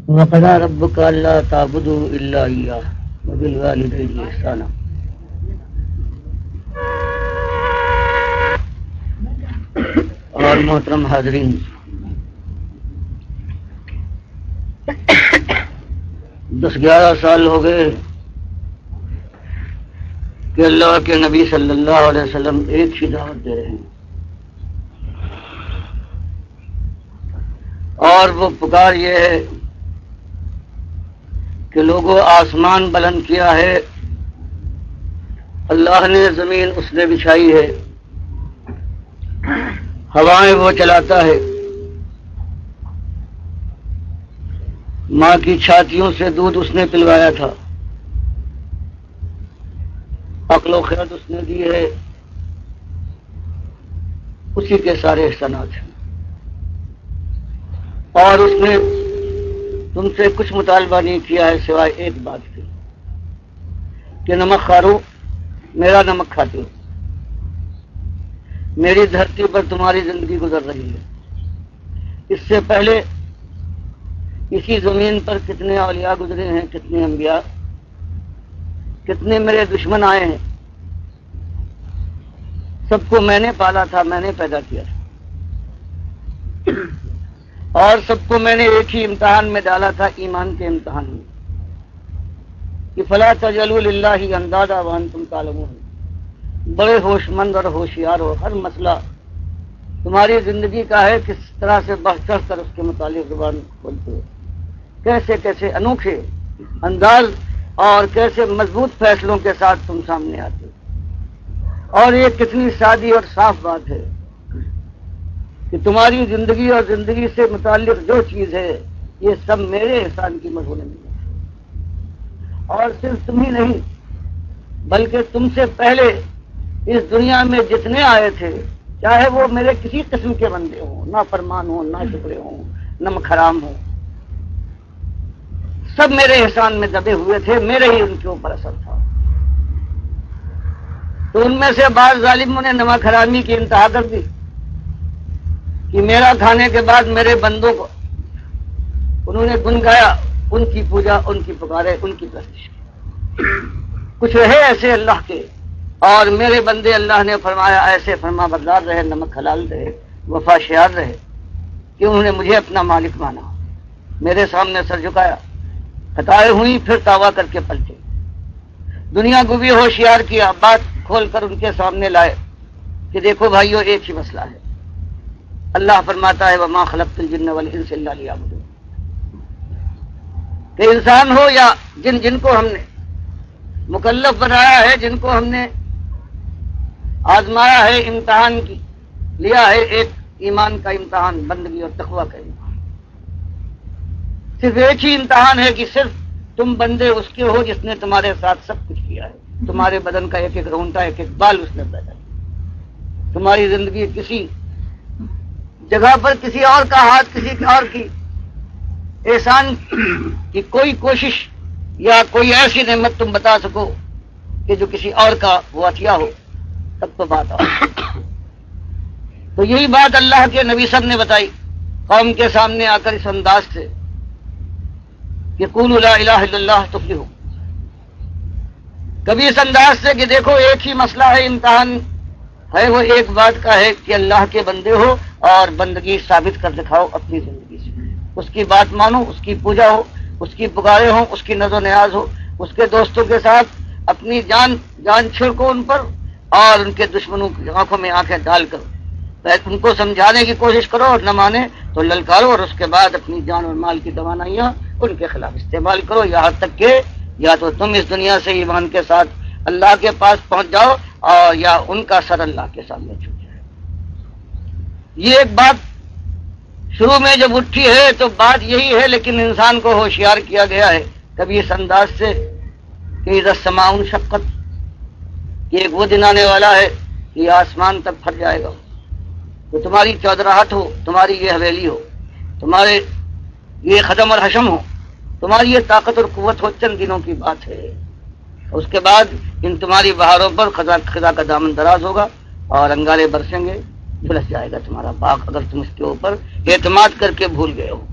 وقضى ربك ألا تعبدوا إلا إياه وبالوالدين إحسانا. اور محترم حاضرین، 10-11 سال ہو گئے کہ اللہ کے نبی صلی اللہ علیہ وسلم ایک ہی دعوت دے رہے ہیں، اور وہ پکار یہ ہے کہ لوگوں آسمان بلند کیا ہے، اللہ نے زمین اس نے بچھائی ہے، ہوائیں وہ چلاتا ہے، ماں کی چھاتیوں سے دودھ اس نے پلوایا تھا، عقل و خرد اس نے دی ہے، اسی کے سارے احسانات ہیں، اور اس نے تم سے کچھ مطالبہ نہیں کیا ہے سوائے ایک بات کے کہ نمک کھارو، میرا نمک کھاتے ہو، میری دھرتی پر تمہاری زندگی گزر رہی ہے۔ اس سے پہلے اسی زمین پر کتنے اولیاء گزرے ہیں، کتنے انبیاء، کتنے میرے دشمن آئے ہیں، سب کو میں نے پالا تھا، میں نے پیدا کیا تھا، اور سب کو میں نے ایک ہی امتحان میں ڈالا تھا، ایمان کے امتحان میں، کہ فلا تجعلوا للہ اندادا وانتم تعلمون۔ بڑے ہوش مند اور ہوشیار ہو، ہر مسئلہ تمہاری زندگی کا ہے، کس طرح سے بڑھ چڑھ کر اس کے متعلق زبان کھولتے ہو، کیسے کیسے انوکھے انداز اور کیسے مضبوط فیصلوں کے ساتھ تم سامنے آتے ہو۔ اور یہ کتنی سادی اور صاف بات ہے کہ تمہاری زندگی اور زندگی سے متعلق جو چیز ہے یہ سب میرے احسان کی مظہور ہے، اور صرف تم ہی نہیں بلکہ تم سے پہلے اس دنیا میں جتنے آئے تھے، چاہے وہ میرے کسی قسم کے بندے ہوں، نافرمان ہوں، ناشکرے ہوں، نمک حرام ہوں، سب میرے احسان میں دبے ہوئے تھے، میرے ہی ان کے اوپر اثر تھا۔ تو ان میں سے بعض ظالموں نے نمک حرامی کی انتہا کر دی کہ میرا کھانے کے بعد میرے بندوں کو انہوں نے گنگایا، ان کی پوجا، ان کی پکارے، ان کی پرستش کی۔ کچھ رہے ایسے اللہ کے، اور میرے بندے اللہ نے فرمایا ایسے فرما بردار رہے، نمک حلال رہے، وفا شیار رہے کہ انہوں نے مجھے اپنا مالک مانا، میرے سامنے سر جھکایا، خطائیں ہوئی پھر توبہ کر کے پلٹے، دنیا کو بھی ہوشیار کیا، بات کھول کر ان کے سامنے لائے کہ دیکھو بھائیو ایک ہی مسئلہ ہے۔ اللہ فرماتا ہے وما خلقت الجن والانس الا لیعبدون، کہ انسان ہو یا جن کو ہم نے مکلف بنایا ہے، جن کو ہم نے آزمایا ہے، امتحان کی لیا ہے، ایک ایمان کا امتحان، بندگی اور تقوی کا امتحان، صرف ایک ہی امتحان ہے کہ صرف تم بندے اس کے ہو جس نے تمہارے ساتھ سب کچھ کیا ہے، تمہارے بدن کا ایک ایک رونٹا، ایک ایک بال اس نے پیدا کیا، تمہاری زندگی کسی جگہ پر کسی اور کا ہاتھ، کسی اور کی احسان کی کوئی کوشش یا کوئی ایسی نعمت تم بتا سکو کہ جو کسی اور کا وہ عطیہ ہو، تب تو بات آؤ۔ تو یہی بات اللہ کے نبی صاحب نے بتائی قوم کے سامنے آ کر اس انداز سے کہ قولوا لا الہ الا اللہ تفلحوا، کبھی اس انداز سے کہ دیکھو ایک ہی مسئلہ ہے، امتحان ہے، وہ ایک بات کا ہے کہ اللہ کے بندے ہو اور بندگی ثابت کر دکھاؤ اپنی زندگی سے، اس کی بات مانو، اس کی پوجا ہو، اس کی پکارے ہوں، اس کی نظر و نیاز ہو، اس کے دوستوں کے ساتھ اپنی جان چھڑکو ان پر، اور ان کے دشمنوں کی آنکھوں میں آنکھیں ڈال کر ان کو سمجھانے کی کوشش کرو، اور نہ مانے تو للکارو، اور اس کے بعد اپنی جان اور مال کی توانائیاں ان کے خلاف استعمال کرو، یہاں تک کہ یا تو تم اس دنیا سے ایمان کے ساتھ اللہ کے پاس پہنچ جاؤ، اور یا ان کا سر اللہ کے سامنے جھک جائے۔ یہ ایک بات شروع میں جب اٹھی ہے تو بات یہی ہے، لیکن انسان کو ہوشیار کیا گیا ہے کبھی اس انداز سے کہ اذا السماء انشقت، کہ ایک وہ دن آنے والا ہے کہ آسمان تک پھٹ جائے گا، تو تمہاری چودراہٹ ہو، تمہاری یہ حویلی ہو، تمہارے یہ خدم اور حشم ہو، تمہاری یہ طاقت اور قوت ہو، چند دنوں کی بات ہے، اس کے بعد ان تمہاری بہاروں پر خدا کا دامن دراز ہوگا اور انگارے برسیں گے، جھلس جائے گا تمہارا باغ اگر تم اس کے اوپر اعتماد کر کے بھول گئے ہو۔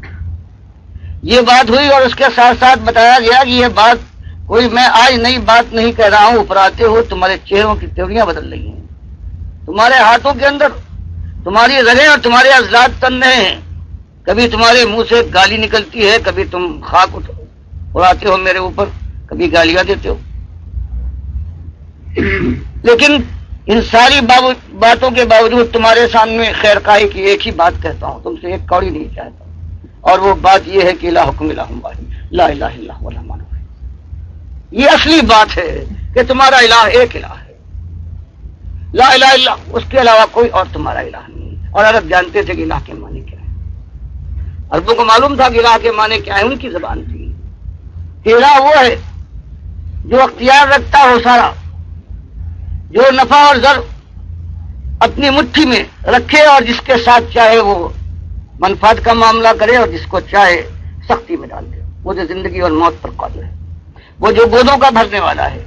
یہ بات ہوئی اور اس کے ساتھ ساتھ بتایا گیا کہ یہ بات کوئی میں آج نئی بات نہیں کہہ رہا ہوں، اوپر آتے ہو تمہارے چہروں کی تیوریاں بدل رہی ہیں، تمہارے ہاتھوں کے اندر تمہاری رگیں اور تمہارے عضلات تن رہے ہیں، کبھی تمہارے منہ سے گالی نکلتی ہے، کبھی تم خاک اڑاتے ہو میرے اوپر، کبھی گالیاں دیتے ہو، لیکن ان ساری باتوں کے باوجود تمہارے سامنے خیر خواہی کی ایک ہی بات کہتا ہوں، تم سے ایک کوڑی نہیں چاہتا، اور وہ بات یہ ہے کہ الہکم الہ واحد لا الہ الا هو الرحمن الرحیم۔ یہ اصلی بات ہے کہ تمہارا الہ ایک الہ ہے، لا الہ الا، اس کے علاوہ کوئی اور تمہارا الہ نہیں ہے۔ اور عرب جانتے تھے کہ الہ کے معنی کیا ہے، عربوں کو معلوم تھا کہ الہ کے معنی کیا ہے، ان کی زبان تھی کہ الہ وہ ہے جو اختیار رکھتا ہو سارا، جو نفع اور ضر اپنی مٹھی میں رکھے اور جس کے ساتھ چاہے وہ منفعت کا معاملہ کرے اور جس کو چاہے سختی میں ڈال دے، وہ جو زندگی اور موت پر قادر ہے، وہ جو بودوں کا بھرنے والا ہے،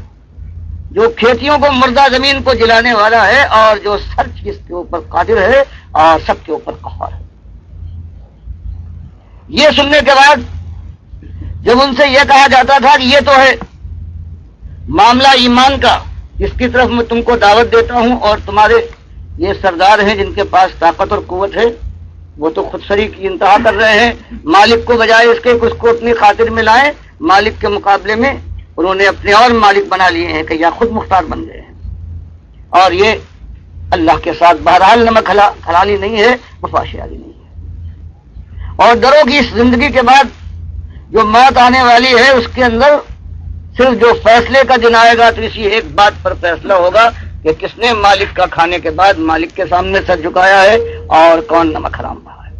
جو کھیتیوں کو مردہ زمین کو جلانے والا ہے، اور جو ہر چیز کے اوپر قادر ہے اور سب کے اوپر قہار ہے۔ یہ سننے کے بعد جب ان سے یہ کہا جاتا تھا کہ یہ تو ہے معاملہ ایمان کا، جس کی طرف میں تم کو دعوت دیتا ہوں، اور تمہارے یہ سردار ہیں جن کے پاس طاقت اور قوت ہے، وہ تو خود سری کی انتہا کر رہے ہیں، مالک کو بجائے اس کے اس کو اپنی خاطر میں لائیں، مالک کے مقابلے میں انہوں نے اپنے اور مالک بنا لیے ہیں کہ یا خود مختار بن گئے ہیں، اور یہ اللہ کے ساتھ بہرحال نمک حلالی نہیں ہے، وفاشیاری نہیں ہے۔ اور ڈرو کی اس زندگی کے بعد جو موت آنے والی ہے، اس کے اندر صرف جو فیصلے کا دن آئے گا تو اسی ایک بات پر فیصلہ ہوگا کہ کس نے مالک کا کھانے کے بعد مالک کے سامنے سر جھکایا ہے اور کون نمک حرام رہا ہے۔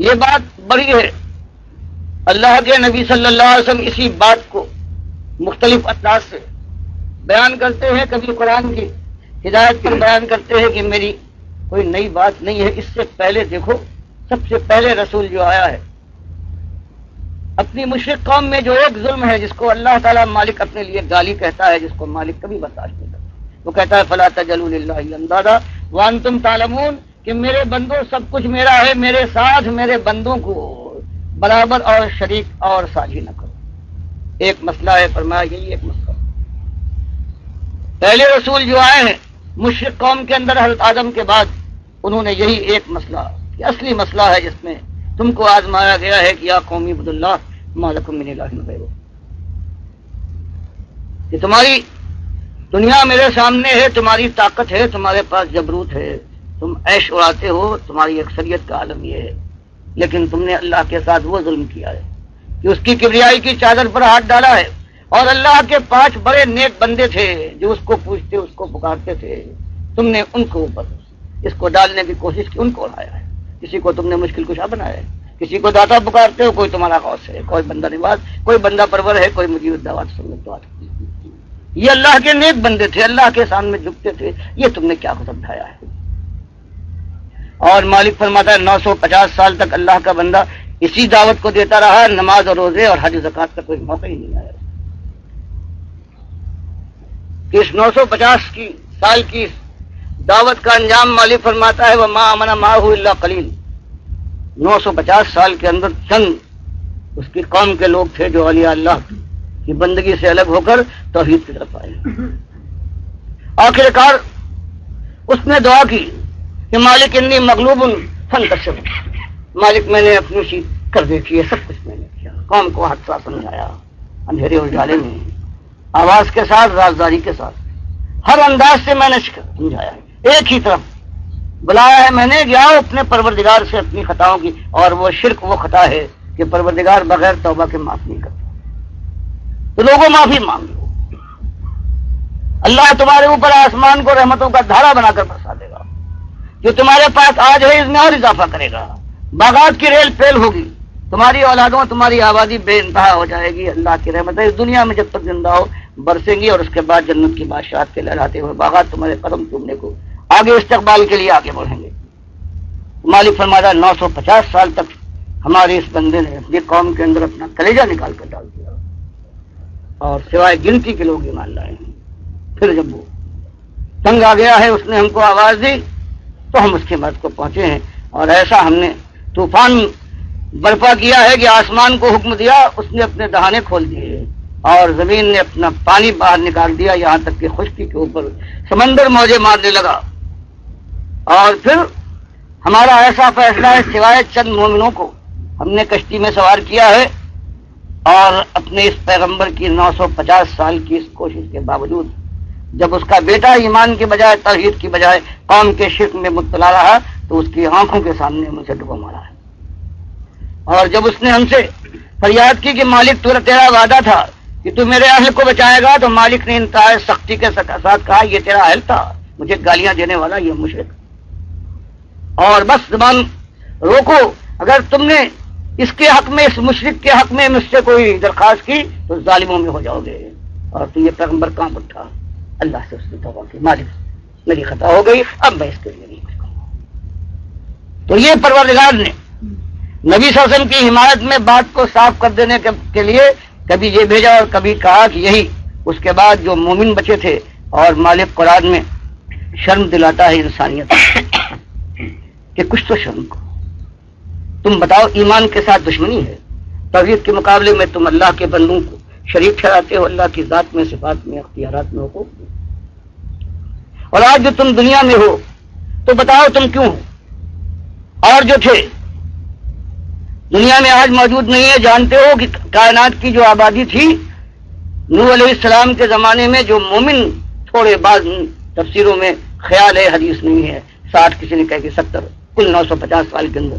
یہ بات بڑی ہے، اللہ کے نبی صلی اللہ علیہ وسلم اسی بات کو مختلف انداز سے بیان کرتے ہیں، کبھی قرآن کی ہدایت پر بیان کرتے ہیں کہ میری کوئی نئی بات نہیں ہے، اس سے پہلے دیکھو سب سے پہلے رسول جو آیا ہے اپنی مشرک قوم میں جو ایک ظلم ہے جس کو اللہ تعالیٰ مالک اپنے لیے گالی کہتا ہے، جس کو مالک کبھی برداشت نہیں کرتا، وہ کہتا ہے فلا تجعلوا للہ اندادا وانتم تعلمون، کہ میرے بندوں سب کچھ میرا ہے، میرے ساتھ میرے بندوں کو برابر اور شریک اور ساجھی نہ کرو۔ ایک مسئلہ ہے، فرمایا یہی ایک مسئلہ۔ پہلے رسول جو آئے ہیں مشرک قوم کے اندر حضرت آدم کے بعد، انہوں نے یہی ایک مسئلہ، کہ اصلی مسئلہ ہے جس میں تم کو آزمایا گیا ہے کہ یا قومی عبد اللہ ما لکم من الہ غیرہ، کہ تمہاری دنیا میرے سامنے ہے، تمہاری طاقت ہے، تمہارے پاس جبروت ہے، تم عیش اڑاتے ہو، تمہاری اکثریت کا عالم یہ ہے، لیکن تم نے اللہ کے ساتھ وہ ظلم کیا ہے کہ اس کی کبریائی کی چادر پر ہاتھ ڈالا ہے، اور اللہ کے 5 بڑے نیک بندے تھے جو اس کو پوچھتے اس کو پکارتے تھے، تم نے ان کو اوپر اس کو ڈالنے کی کوشش کی، ان کو اڑایا ہے، کسی کو تم نے مشکل کشا بنایا ہے، کسی کو داتا پکارتے ہو، کوئی تمہارا غوث ہے، کوئی بندہ نواز، کوئی بندہ پرور ہے، کوئی مجیب الدعوات سنت دعوات۔ یہ اللہ کے نیک بندے تھے، اللہ کے سامنے جھکتے تھے، یہ تم نے کیا قدم اٹھایا ہے؟ اور مالک فرماتا ہے 950 سال تک اللہ کا بندہ اسی دعوت کو دیتا رہا، نماز اور روزے اور حج زکات کا کوئی موقع ہی نہیں آیا کہ اس 950 سال کی دعوت کا انجام مالک فرماتا ہے وما آمن معه الا قلیل۔ 950 سال کے اندر چند اس کی قوم کے لوگ تھے جو اولیاء اللہ کی بندگی سے الگ ہو کر توحید کی طرف آئے۔ آخر کار اس نے دعا کی کہ مالک انی مغلوب فانتصر، مالک میں نے اپنی سی کر دیکھی ہے، سب کچھ میں نے کیا، قوم کو حادثہ سمجھایا، اندھیرے اجالے میں آواز کے ساتھ، رازداری کے ساتھ، ہر انداز سے میں نے سمجھایا ہے، ایک ہی طرف بلایا ہے میں نے کہ آؤ اپنے پروردگار سے اپنی خطاؤں کی، اور وہ شرک وہ خطا ہے کہ پروردگار بغیر توبہ کے معاف نہیں کرتا، تو لوگوں معافی مانگ لو، اللہ تمہارے اوپر آسمان کو رحمتوں کا دھارا بنا کر برسا دے گا، جو تمہارے پاس آج ہے اس میں اور اضافہ کرے گا، باغات کی ریل پیل ہوگی، تمہاری اولادوں تمہاری آبادی بے انتہا ہو جائے گی، اللہ کی رحمت ہے اس دنیا میں جب تک زندہ ہو برسیں گی، اور اس کے بعد جنت کی بادشاہت کے لہراتے ہوئے باغات تمہارے قدم چومنے کو آگے استقبال کے لیے آگے بڑھیں گے۔ مالک فرماتا 950 سال تک ہمارے اس بندے نے اپنی قوم کے اندر اپنا کلیجہ نکال کر ڈال دیا، اور سوائے گنتی کے لوگ ایمان لائے ہیں۔ پھر جب وہ تنگ آ گیا ہے، اس نے ہم کو آواز دی تو ہم اس کے بعد کو پہنچے ہیں، اور ایسا ہم نے طوفان برپا کیا ہے کہ آسمان کو حکم دیا، اس نے اپنے دہانے کھول دیے اور زمین نے اپنا پانی باہر نکال دیا، یہاں تک کہ خشکی کے اوپر سمندر موجیں مارنے لگا۔ اور پھر ہمارا ایسا فیصلہ ہے، سوائے چند مومنوں کو ہم نے کشتی میں سوار کیا ہے، اور اپنے اس پیغمبر کی 950 سال کی اس کوشش کے باوجود جب اس کا بیٹا ایمان کے بجائے توحید کی بجائے قوم کے شرک میں مبتلا رہا تو اس کی آنکھوں کے سامنے ہم اسے ڈبو مارا ہے۔ اور جب اس نے ہم سے فریاد کی کہ مالک تیرا وعدہ تھا کہ تو میرے اہل کو بچائے گا، تو مالک نے انتہائی سختی کے ساتھ کہا یہ تیرا اہل تھا، مجھے گالیاں دینے والا یہ مشرک، اور بس زبان روکو، اگر تم نے اس کے حق میں، اس مشرک کے حق میں مجھ سے کوئی درخواست کی تو ظالموں میں ہو جاؤ گے۔ اور تو یہ پیغمبر کام اٹھا، اللہ سے اس نے توبہ کی، مالک میری خطا ہو گئی، اب میں اس کے لیے نہیں کچھ کروں گا۔ تو یہ پروردگار نے نبی صلی اللہ علیہ وسلم کی حمایت میں بات کو صاف کر دینے کے لیے کبھی یہ بھیجا اور کبھی کہا کہ یہی اس کے بعد جو مومن بچے تھے، اور مالک قرآن میں شرم دلاتا ہے انسانیت کہ کچھ تو شرم کو، تم بتاؤ ایمان کے ساتھ دشمنی ہے، توحید کے مقابلے میں تم اللہ کے بندوں کو شریک ٹھہراتے ہو، اللہ کی ذات میں، صفات میں، اختیارات میں حقوق میں، اور آج جو تم دنیا میں ہو تو بتاؤ تم کیوں ہو؟ اور جو تھے دنیا میں آج موجود نہیں ہے، جانتے ہو کہ کائنات کی جو آبادی تھی نوح علیہ السلام کے زمانے میں، جو مومن تھوڑے بعض تفسیروں میں خیال ہے، حدیث نہیں ہے، 60 کسی نے کہا کہ 70، کل 950 سال کے اندر،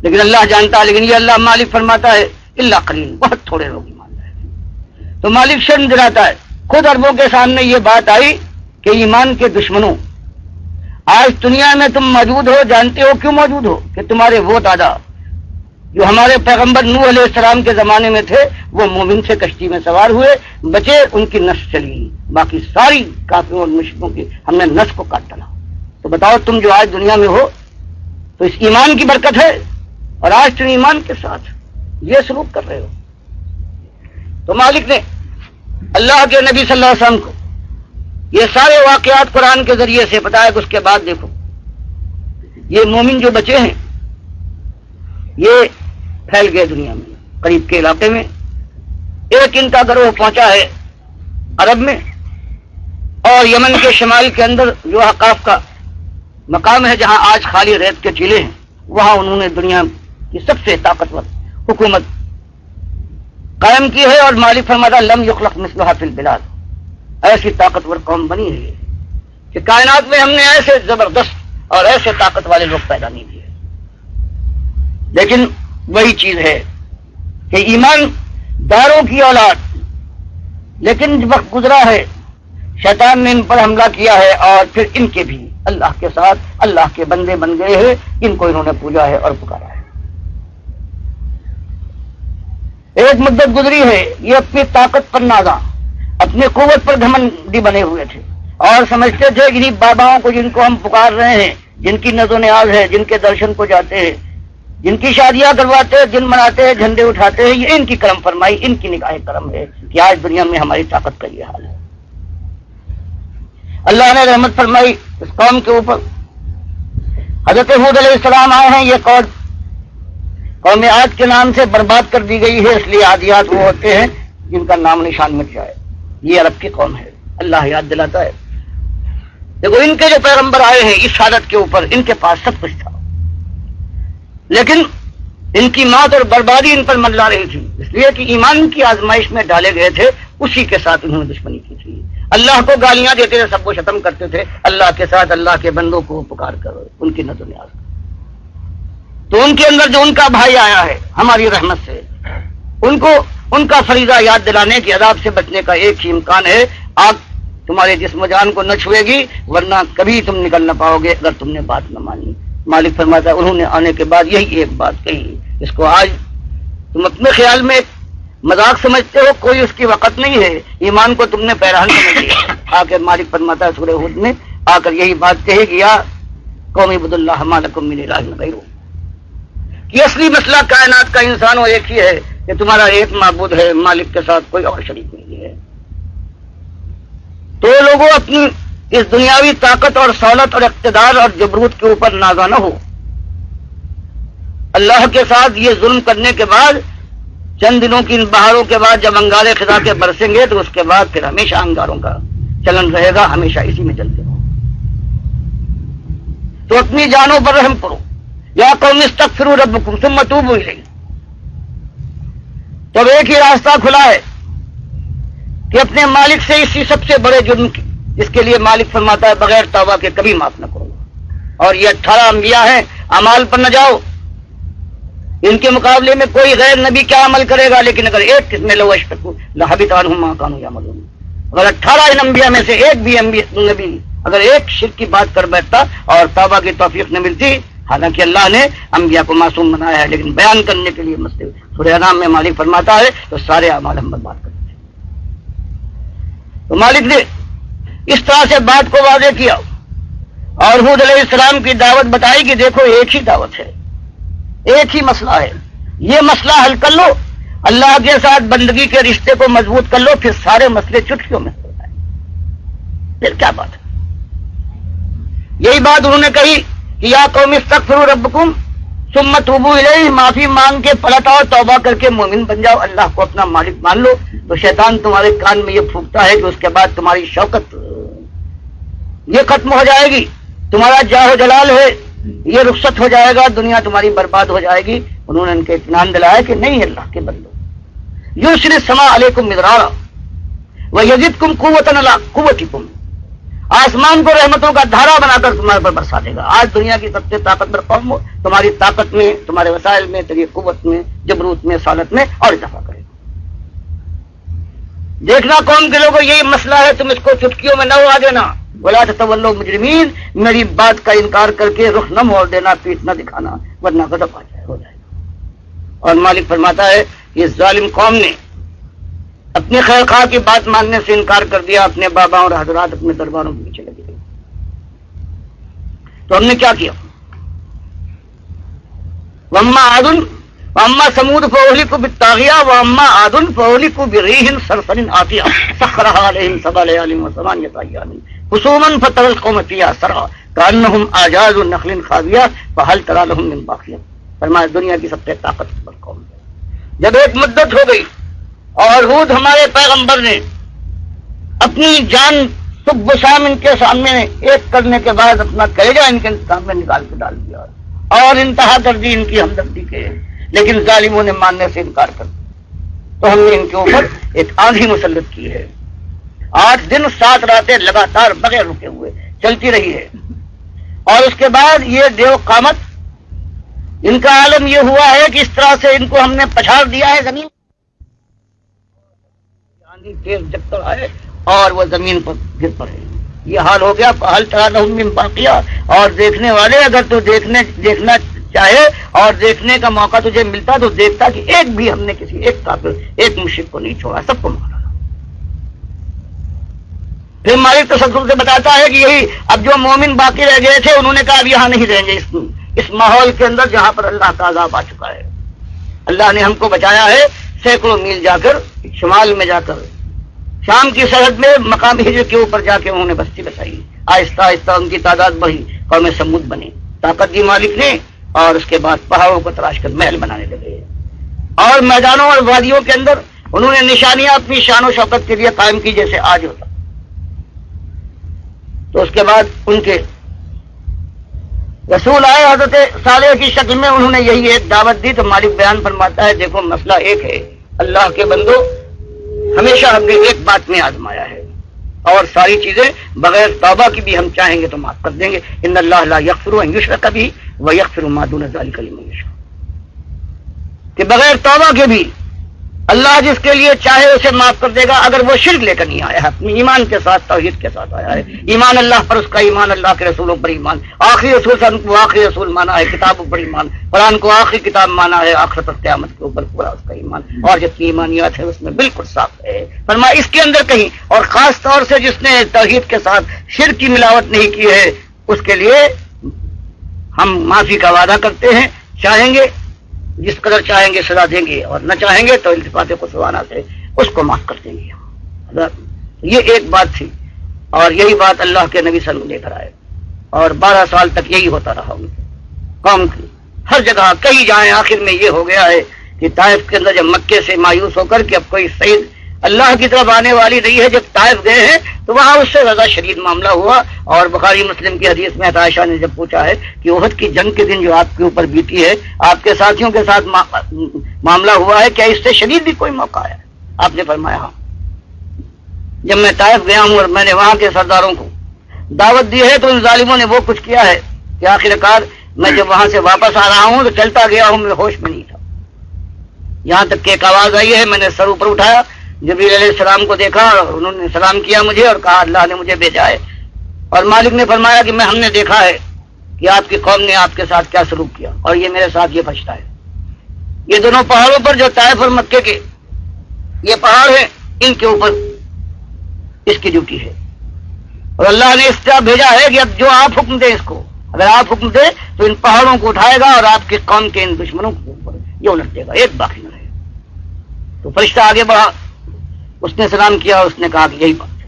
لیکن اللہ جانتا ہے، لیکن یہ اللہ مالک فرماتا ہے اللہ قلیل، بہت تھوڑے لوگ ایمان لائے۔ تو مالک شرم دلاتا ہے، خود عربوں کے سامنے یہ بات آئی کہ ایمان کے دشمنوں، آج دنیا میں تم موجود ہو، جانتے ہو کیوں موجود ہو؟ کہ تمہارے وہ دادا جو ہمارے پیغمبر نوح علیہ السلام کے زمانے میں تھے وہ مومن سے کشتی میں سوار ہوئے، بچے، ان کی نسل چلی، باقی ساری کافروں اور مشرکوں کی ہم نے نسل کو کاٹ ڈالا۔ تو بتاؤ تم جو آج دنیا میں ہو تو اس ایمان کی برکت ہے، اور آج تم ایمان کے ساتھ یہ سلوک کر رہے ہو۔ تو مالک نے اللہ کے نبی صلی اللہ علیہ وسلم کو یہ سارے واقعات قرآن کے ذریعے سے بتایا کہ اس کے بعد دیکھو یہ مومن جو بچے ہیں یہ پھیل گئے دنیا میں، قریب کے علاقے میں، ایک ان کا گروہ پہنچا ہے عرب میں، اور یمن کے شمال کے اندر جو حقاف کا مقام ہے جہاں آج خالی ریت کے ٹیلے ہیں، وہاں انہوں نے دنیا کی سب سے طاقتور حکومت قائم کی ہے، اور مالک فرماتا لم یخلق مثلها فی البلاد، ایسی طاقتور قوم بنی ہے کہ کائنات میں ہم نے ایسے زبردست اور ایسے طاقت والے لوگ پیدا نہیں کیے۔ لیکن وہی چیز ہے کہ ایمان داروں کی اولاد، لیکن جب وقت گزرا ہے شیطان نے ان پر حملہ کیا ہے، اور پھر ان کے بھی اللہ کے ساتھ اللہ کے بندے بن گئے ہیں، ان کو انہوں نے پوجا ہے اور پکارا ہے۔ ایک مدت گزری ہے، یہ اپنی طاقت پر نازاں، اپنی قوت پر گھمنڈی بنے ہوئے تھے، اور سمجھتے تھے کہ باباؤں کو جن کو ہم پکار رہے ہیں، جن کی نظر و نیاز ہے، جن کے درشن کو جاتے ہیں، جن کی شادیاں کرواتے ہیں، دن مناتے ہیں، جھنڈے اٹھاتے ہیں، یہ ان کی کرم فرمائی، ان کی نگاہ کرم ہے کہ آج دنیا میں ہماری طاقت کا یہ حال ہے۔ اللہ نے رحمت فرمائی اس قوم کے اوپر، حضرت ہود علیہ السلام آئے ہیں، یہ قوم عاد کے نام سے برباد کر دی گئی ہے، اس لیے عادیات وہ ہوتے ہیں جن کا نام نشان مٹ جائے، یہ عرب کی قوم ہے۔ اللہ یاد دلاتا ہے، دیکھو ان کے جو پیغمبر آئے ہیں اس حالت کے اوپر، ان کے پاس سب کچھ تھا، لیکن ان کی موت اور بربادی ان پر منڈلا رہی تھی، اس لیے کہ ایمان کی آزمائش میں ڈالے گئے تھے، اسی کے ساتھ انہوں نے دشمنی کی تھی، اللہ کو گالیاں دیتے تھے، سب کو ختم کرتے تھے، اللہ کے ساتھ اللہ کے بندوں کو پکار کر ان کی نظر نیاز۔ تو ان کے اندر جو ان کا بھائی آیا ہے ہماری رحمت سے، ان کا فریضہ یاد دلانے کی عذاب سے بچنے کا ایک ہی امکان ہے، آگ تمہارے جسم و جان کو نہ چھوئے گی، ورنہ کبھی تم نکل نہ پاؤ گے اگر تم نے بات نہ مانی۔ مالک فرماتا ہے انہوں نے آنے کے بعد یہی ایک بات کہی، اس کو آج تم اپنے خیال میں مذاق سمجھتے ہو، کوئی اس کی وقت نہیں ہے، ایمان کو تم نے پیرہن سمجھ لیا۔ آ کر مالک فرماتا ہے سورہ ہود میں آ کر یہی بات کہے گی، یا قوم اعبدوا اللہ ما لکم من الہ غیرہ، کہ اصلی مسئلہ کائنات کا انسانوں ایک ہی ہے کہ تمہارا ایک معبود ہے، مالک کے ساتھ کوئی اور شریک نہیں ہے۔ تو لوگوں اپنی اس دنیاوی طاقت اور سہولت اور اقتدار اور جبروت کے اوپر نازا نہ ہو، اللہ کے ساتھ یہ ظلم کرنے کے بعد چند دنوں کی ان بہاروں کے بعد جب انگارے خدا کے برسیں گے تو اس کے بعد پھر ہمیشہ انگاروں کا چلن رہے گا، ہمیشہ اسی میں چلتے رہو۔ تو اپنی جانوں پر رحم کرو۔ یا قوم استغفروا ربکم ثم توبوا الیہ۔ تو ایک ہی راستہ کھلا ہے کہ اپنے مالک سے اسی سب سے بڑے جرم کی، اس کے لیے مالک فرماتا ہے بغیر توبہ کے کبھی معاف نہ کرو۔ اور یہ 18 انبیاء ہیں، اعمال پر نہ جاؤ، ان کے مقابلے میں کوئی غیر نبی کیا عمل کرے گا، لیکن اگر ایک قسم لو اشرکوا لحبط عنہم ما كانوا يعملون، اگر 18 ان انبیاء میں سے ایک بھی نبی اگر ایک شرک کی بات کر بیٹھتا اور توبہ کی توفیق نہ ملتی، حالانکہ اللہ نے انبیاء کو معصوم بنایا ہے، لیکن بیان کرنے کے لیے مسئلے سورہ انعام میں مالک فرماتا ہے تو سارے اعمال ہم برباد کر دیتے۔ تو مالک نے اس طرح سے بات کو واضح کیا اور ہود علیہ السلام کی دعوت بتائی کہ دیکھو ایک ہی دعوت ہے، ایک ہی مسئلہ ہے، یہ مسئلہ حل کر لو، اللہ کے ساتھ بندگی کے رشتے کو مضبوط کر لو، پھر سارے مسئلے چٹکیوں میں ہو جائیں۔ پھر کیا بات ہے؟ یہی بات انہوں نے کہی کہ یا قوم استغفروا ربکم ثم توبوا الیہ، معافی مانگ کے پلٹ آؤ، توبہ کر کے مومن بن جاؤ، اللہ کو اپنا مالک مان لو، تو شیطان تمہارے کان میں یہ پھونکتا ہے کہ اس کے بعد تمہاری شوکت یہ ختم ہو جائے گی، تمہارا جاہ و جلال ہے یہ رخصت ہو جائے گا، دنیا تمہاری برباد ہو جائے گی۔ انہوں نے ان کے اطمینان دلایا کہ نہیں اللہ کے بندو، یرسل السماء علیکم مدرارا ویزدکم قوۃ علی قوتکم، آسمان کو رحمتوں کا دھارا بنا کر تمہارے پر برسا دے گا۔ آج دنیا کی سب سے طاقتور قوم ہو، تمہاری طاقت میں، تمہارے وسائل میں، تیری قوت میں، جبروت میں، سالت میں اور اضافہ کرے گا۔ دیکھنا قوم کے لوگوں یہی مسئلہ ہے، تم اس کو چٹکیوں میں نہ اڑا دینا، ولا تتولوا مجرمین، میری بات کا انکار کر کے رخ نہ موڑ دینا، پیٹ نہ دکھانا، ورنہ غضب آ جائے ہو جائے گا۔ اور مالک فرماتا ہے کہ اس ظالم قوم نے اپنے خیر خواہ کی بات ماننے سے انکار کر دیا، اپنے بابا اور حضرات اپنے درباروں کے پیچھے لگے گئے۔ تو ہم نے کیا کیا؟ واما عاد واما ثمود فاهلكوا بالطاغیہ واما عاد فاهلكوا بريح صرصر عاتیہ سخرها عليهم 7 ليال و8 ايام حسوما فترى القوم فيها صرعى كانهم اعجاز نخل خاویہ فهل ترى لهم من باقیہ۔ فرمایا دنیا کی سب سے طاقتور قوم ہے۔ جب ایک مدت ہو گئی اور ہود ہمارے پیغمبر نے اپنی جان صبح شام ان کے سامنے ایک کرنے کے بعد اپنا کلیجہ ان کے سامنے نکال کے ڈال دیا اور انتہا کر دی ان کی ہمدردی کے، لیکن ظالموں نے ماننے سے انکار کر دیا۔ تو ہم نے ان کے اوپر ایک آندھی مسلط کی ہے، 8 دن 7 راتیں لگاتار بغیر رکے ہوئے چلتی رہی ہے، اور اس کے بعد یہ دیو قامت ان کا عالم یہ ہوا ہے کہ اس طرح سے ان کو ہم نے پچھاڑ دیا ہے زمین، آندھی تیز جب کر آئے اور وہ زمین پر گر پڑے، یہ حال ہو گیا۔ فہل تری لهم من باقیہ، اور دیکھنے والے اگر تو دیکھنا چاہے اور دیکھنے کا موقع تجھے ملتا تو دیکھتا کہ ایک بھی ہم نے کسی ایک کافر ایک مشرک کو نہیں چھوڑا، سب کو مارا۔ پھر مالک تصدر سے بتاتا ہے کہ یہی اب جو مومن باقی رہ گئے تھے انہوں نے کہا اب یہاں نہیں رہیں گے اس ماحول کے اندر جہاں پر اللہ کا عذاب آ چکا ہے۔ اللہ نے ہم کو بچایا ہے، سینکڑوں میل جا کر شمال میں جا کر شام کی سرحد میں مقامی ہجر کے اوپر جا کے انہوں نے بستی بسائی، آہستہ آہستہ ان کی تعداد بڑھی، قوم سمود بنی، طاقت دی مالک نے، اور اس کے بعد پہاڑوں کو تراش کر محل بنانے لگے، اور میدانوں اور وادیوں کے اندر انہوں نے نشانیاں اپنی شان و شوکت کے لیے قائم کی جیسے آج ہوتا۔ تو اس کے بعد ان کے رسول آئے حضرت صالح کی شکل میں، انہوں نے یہی ایک دعوت دی۔ تو مالک بیان فرماتا ہے دیکھو مسئلہ ایک ہے، اللہ کے بندو ہمیشہ ہم نے ایک بات میں آزمایا ہے، اور ساری چیزیں بغیر توبہ کی بھی ہم چاہیں گے تو معاف کر دیں گے۔ ان اللہ لا یغفر ان یشرک بہ ویغفر ما دون ذلک لمن یشاء، کہ بغیر توبہ کے بھی اللہ جس کے لیے چاہے اسے معاف کر دے گا، اگر وہ شرک لے کر نہیں آیا ہے، اپنی ایمان کے ساتھ توحید کے ساتھ آیا ہے، ایمان اللہ پر اس کا ایمان، اللہ کے رسولوں پر ایمان، آخری رسول سے کو آخری رسول مانا ہے، کتابوں پر ایمان، قرآن کو آخری کتاب مانا ہے، آخرت اور قیامت کے اوپر پورا اس کا ایمان، اور جتنی ایمانیات ہے اس میں بالکل صاف ہے۔ فرمایا اس کے اندر کہیں، اور خاص طور سے جس نے توحید کے ساتھ شرک کی ملاوٹ نہیں کی ہے، اس کے لیے ہم معافی کا وعدہ کرتے ہیں، چاہیں گے جس قدر چاہیں گے سزا دیں گے، اور نہ چاہیں گے تو التفات خسوانہ سے اس کو معاف کر دیں گے۔ یہ ایک بات تھی، اور یہی بات اللہ کے نبی صلی اللہ علیہ وسلم لے کر آئے، اور 12 سال تک یہی ہوتا رہا ان کی قوم کی ہر جگہ کہیں جائیں، آخر میں یہ ہو گیا ہے کہ طائف کے اندر جب مکے سے مایوس ہو کر کہ اب کوئی سعید اللہ کی طرف آنے والی نہیں ہے، جب طائف گئے ہیں تو وہاں اس سے زیادہ شدید معاملہ ہوا. اور بخاری مسلم کی حدیث میں عائشہ نے جب پوچھا ہے کہ احد کی جنگ کے دن جو آپ کے اوپر بیتی ہے، آپ کے ساتھیوں کے ساتھ معاملہ ہوا ہے، کیا اس سے شدید بھی کوئی موقع ہے؟ آپ نے فرمایا ہاں. جب میں طائف گیا ہوں اور میں نے وہاں کے سرداروں کو دعوت دی ہے تو ان ظالموں نے وہ کچھ کیا ہے کہ آخر کار میں جب وہاں سے واپس آ رہا ہوں تو چلتا گیا ہوں، میں ہوش میں نہیں تھا. یہاں تک کہ ایک آواز آئی ہے، میں نے سر اوپر اٹھایا، جبریل علیہ السلام کو دیکھا اور انہوں نے سلام کیا مجھے اور کہا اللہ نے مجھے بھیجا ہے. اور مالک نے فرمایا کہ ہم نے دیکھا ہے کہ آپ کی قوم نے آپ کے ساتھ کیا سلوک کیا اور یہ میرے ساتھ یہ پچھتا ہے. یہ دونوں پہاڑوں پر جو طائف اور مکے کے یہ پہاڑ ہیں، ان کے اوپر اس کی ڈیوٹی ہے. اور اللہ نے اس طرح بھیجا ہے کہ اب جو آپ حکم دیں اس کو، اگر آپ حکم دیں تو ان پہاڑوں کو اٹھائے گا اور آپ کی قوم کے ان دشمنوں کے اوپر یہ الٹ دے گا، ایک باقی نہ رہے. تو فرشتہ آگے بڑھا، اس نے سلام کیا اور اس نے کہا کہ یہی بات ہے،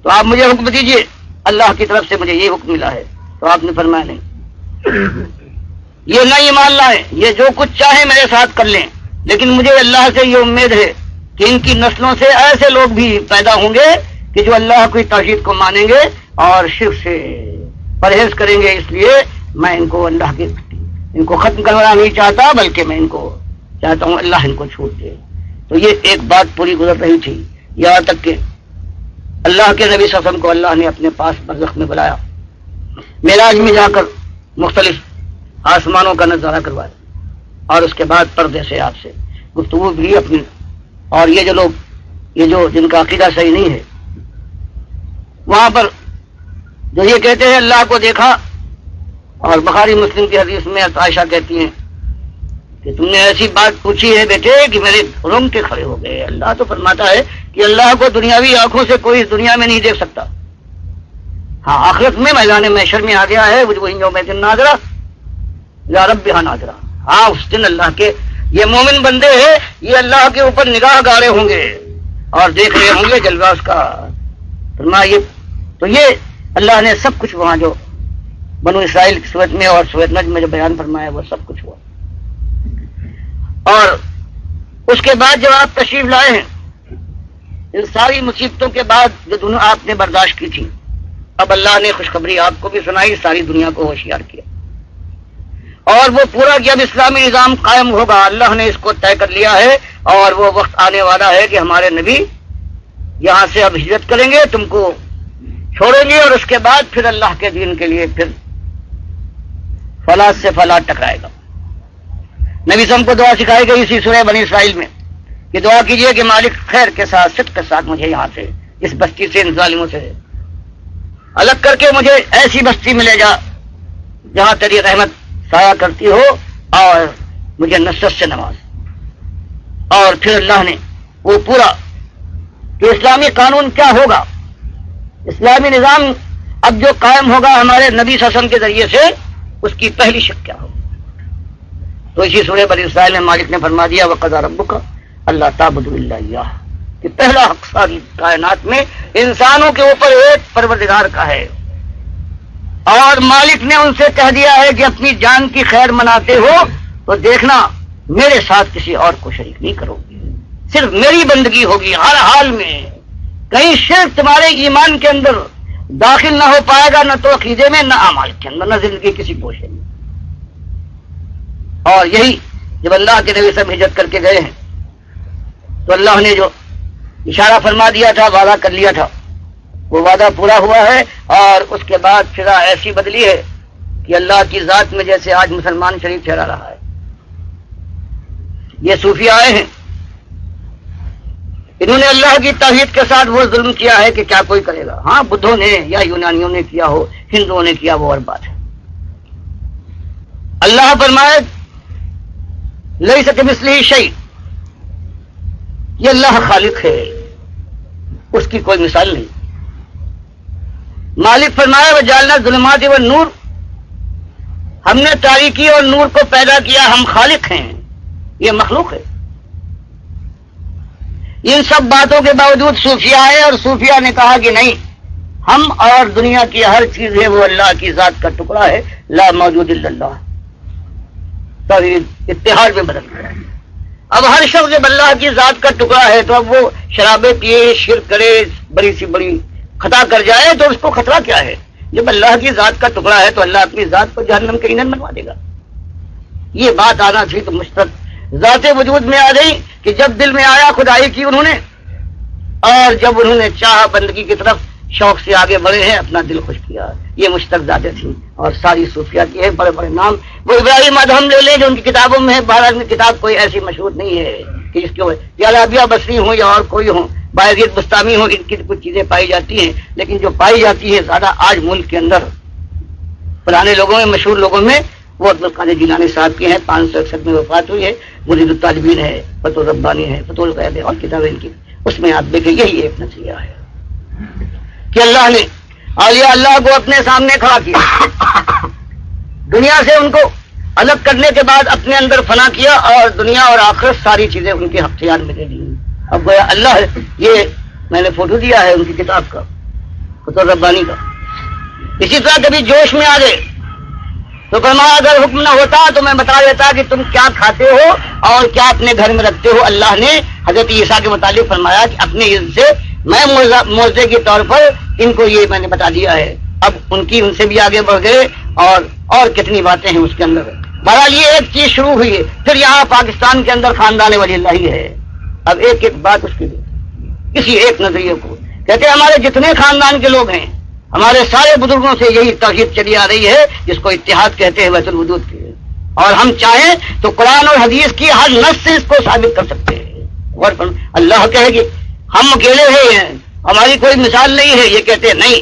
تو آپ مجھے حکم دیجئے، اللہ کی طرف سے مجھے یہ حکم ملا ہے. تو آپ نے فرمایا نہیں، یہ نہ ایمان لائیں، یہ جو کچھ چاہیں میرے ساتھ کر لیں، لیکن مجھے اللہ سے یہ امید ہے کہ ان کی نسلوں سے ایسے لوگ بھی پیدا ہوں گے کہ جو اللہ کی توحید کو مانیں گے اور شرک سے پرہیز کریں گے. اس لیے میں ان کو اللہ کے ان کو ختم کروانا نہیں چاہتا، بلکہ میں ان کو چاہتا ہوں اللہ ان کو چھوٹ دے. تو یہ ایک بات پوری گزر رہی تھی، یہاں تک کہ اللہ کے نبی صلی اللہ علیہ وسلم کو اللہ نے اپنے پاس برزخ میں بلایا، معراج میں جا کر مختلف آسمانوں کا نظارہ کروایا اور اس کے بعد پردے سے آپ سے گفتگو بھی اپنی. اور یہ جو لوگ جو جن کا عقیدہ صحیح نہیں ہے، وہاں پر جو یہ کہتے ہیں اللہ کو دیکھا، اور بخاری مسلم کی حدیث میں عائشہ کہتی ہیں کہ تم نے ایسی بات پوچھی ہے بیٹے کہ میرے رونگٹے کھڑے ہو گئے. اللہ تو فرماتا ہے کہ اللہ کو دنیاوی آنکھوں سے کوئی اس دنیا میں نہیں دیکھ سکتا. ہاں آخرت میں میدان محشر میں آ گیا ہے وہ یوم ناظرہ یا ربہا ناظرہ. ہاں اس دن اللہ کے یہ مومن بندے ہیں، یہ اللہ کے اوپر نگاہ گاڑے ہوں گے اور دیکھ رہے ہوں گے جلوہ اس کا. فرمایا تو یہ اللہ نے سب کچھ وہاں جو بنو اسرائیل کی صورت میں اور سورۃ نجم میں جو بیان فرمایا وہ سب کچھ ہوا. اور اس کے بعد جب آپ تشریف لائے ہیں، ان ساری مصیبتوں کے بعد جو دنیا آپ نے برداشت کی تھی، اب اللہ نے خوشخبری آپ کو بھی سنائی، ساری دنیا کو ہوشیار کیا اور وہ پورا کہ اب اسلامی نظام قائم ہوگا. اللہ نے اس کو طے کر لیا ہے اور وہ وقت آنے والا ہے کہ ہمارے نبی یہاں سے اب ہجرت کریں گے، تم کو چھوڑیں گے اور اس کے بعد پھر اللہ کے دین کے لیے پھر فلاح سے فلاح ٹکرائے گا. نبی صلی اللہ علیہ وسلم کو دعا سکھائی گئی اسی سورہ بنی اسرائیل میں کہ دعا کیجئے کہ مالک خیر کے ساتھ صدق کے ساتھ مجھے یہاں سے اس بستی سے ان ظالموں سے الگ کر کے مجھے ایسی بستی ملے جا جہاں تیری رحمت سایہ کرتی ہو اور مجھے نصرت سے نواز. اور پھر اللہ نے وہ پورا کہ اسلامی قانون کیا ہوگا، اسلامی نظام اب جو قائم ہوگا ہمارے نبی صلی اللہ علیہ وسلم کے ذریعے سے، اس کی پہلی شک کیا ہوگی. تو اسی سورہ بنی اسرائیل میں مالک نے فرما دیا وَقَضَىٰ رَبُّكَ أَلَّا تَعْبُدُوا إِلَّا إِيَّاهُ کہ پہلا حق ساری کائنات میں انسانوں کے اوپر ایک پروردگار کا ہے. اور مالک نے ان سے کہہ دیا ہے کہ اپنی جان کی خیر مناتے ہو تو دیکھنا میرے ساتھ کسی اور کو شریک نہیں کرو گی، صرف میری بندگی ہوگی ہر حال میں. کہیں شرک تمہارے ایمان کے اندر داخل نہ ہو پائے گا، نہ تو عقیدے میں، نہ اعمال کے اندر، نہ زندگی کسی گوشے میں. اور یہی جب اللہ کے نبی سے ہجرت کر کے گئے ہیں تو اللہ نے جو اشارہ فرما دیا تھا، وعدہ کر لیا تھا، وہ وعدہ پورا ہوا ہے. اور اس کے بعد فضا ایسی بدلی ہے کہ اللہ کی ذات میں جیسے آج مسلمان شریف ٹھہرا رہا ہے. یہ صوفی آئے ہیں، انہوں نے اللہ کی توحید کے ساتھ وہ ظلم کیا ہے کہ کیا کوئی کرے گا. ہاں بدھوں نے یا یونانیوں نے کیا ہو، ہندوؤں نے کیا، وہ اور بات ہے. اللہ فرمائے لیس کمثلہ شیء، یہ اللہ خالق ہے، اس کی کوئی مثال نہیں. مالک فرمایا وجعلنا الظلمات والنور، ہم نے تاریکی اور نور کو پیدا کیا، ہم خالق ہیں، یہ مخلوق ہے. ان سب باتوں کے باوجود صوفیہ آئے اور صوفیہ نے کہا کہ نہیں، ہم اور دنیا کی ہر چیز ہے وہ اللہ کی ذات کا ٹکڑا ہے، لا موجود الا اللہ. توحید اتحاد میں بدل گیا۔ اب ہر شخص جب اللہ کی ذات کا ٹکڑا ہے تو اب وہ شرابیں پیے، شرک کرے، بڑی سی بڑی خطا کر جائے تو اس کو خطرہ کیا ہے؟ جب اللہ کی ذات کا ٹکڑا ہے تو اللہ اپنی ذات کو جہنم کے ایندھن بنوا دے گا۔ یہ بات آنا تھی تو مشترک ذات وجود میں آ گئی کہ جب دل میں آیا خدائی کی انہوں نے، اور جب انہوں نے چاہا بندگی کی طرف شوق سے آگے بڑھے ہیں، اپنا دل خوش کیا۔ یہ مشترک ذاتیں تھیں اور ساری صوفیہ کی ہے، بڑے بڑے نام وہ ابراہیم ادہم لے لیں جو ان کی کتابوں میں ہے۔ بہرحال کتاب کوئی ایسی مشہور نہیں ہے کہ جس کے جلابیہ بصری ہوں یا اور کوئی ہوں، باعزیت بستامی ہوں، ان کی کچھ چیزیں پائی جاتی ہیں، لیکن جو پائی جاتی ہے زیادہ آج ملک کے اندر پرانے لوگوں میں، مشہور لوگوں میں، وہ عبد القادر جیلانی صاحب کی ہیں، 561 میں وفات ہوئی ہے۔ مرید الطالبین ہے، فتح الربانی ہے، فتح الغیب ہے، اور کتابیں ان کی، اس میں آپ دیکھیں یہی ایک نظریہ ہے کہ اللہ نے اولیاء اللہ کو اپنے سامنے کھڑا کیا، دنیا سے ان کو الگ کرنے کے بعد اپنے اندر فنا کیا، اور دنیا اور آخرت ساری چیزیں ان کے اختیار میں دے دی۔ اب گویا اللہ ہے، یہ میں نے فوٹو دیا ہے ان کی کتاب کا، فتح الربانی کا۔ اسی طرح کبھی جوش میں آ گئے تو فرمایا اگر حکم نہ ہوتا تو میں بتا دیتا کہ تم کیا کھاتے ہو اور کیا اپنے گھر میں رکھتے ہو۔ اللہ نے حضرت عیسیٰ کے متعلق فرمایا کہ اپنے عزت سے میں معجزے کے طور پر ان کو یہ میں نے بتا دیا ہے۔ اب ان سے بھی آگے بڑھ گئے، اور کتنی باتیں ہیں اس کے اندر۔ بہرحال یہ ایک چیز شروع ہوئی ہے، پھر یہاں پاکستان کے اندر خاندان ولی اللہ ہی ہے۔ اب ایک ایک بات اس کی کسی ایک نظریے کو کہتے ہیں ہمارے جتنے خاندان کے لوگ ہیں، ہمارے سارے بزرگوں سے یہی توحید چلی آ رہی ہے جس کو اتحاد کہتے ہیں، وحدت الوجود کی، اور ہم چاہیں تو قرآن اور حدیث کی ہر نص سے اس کو ثابت کر سکتے ہیں۔ اور اللہ کہے گی ہم اکیلے ہیں، ہماری کوئی مثال نہیں ہے، یہ کہتے ہیں نہیں،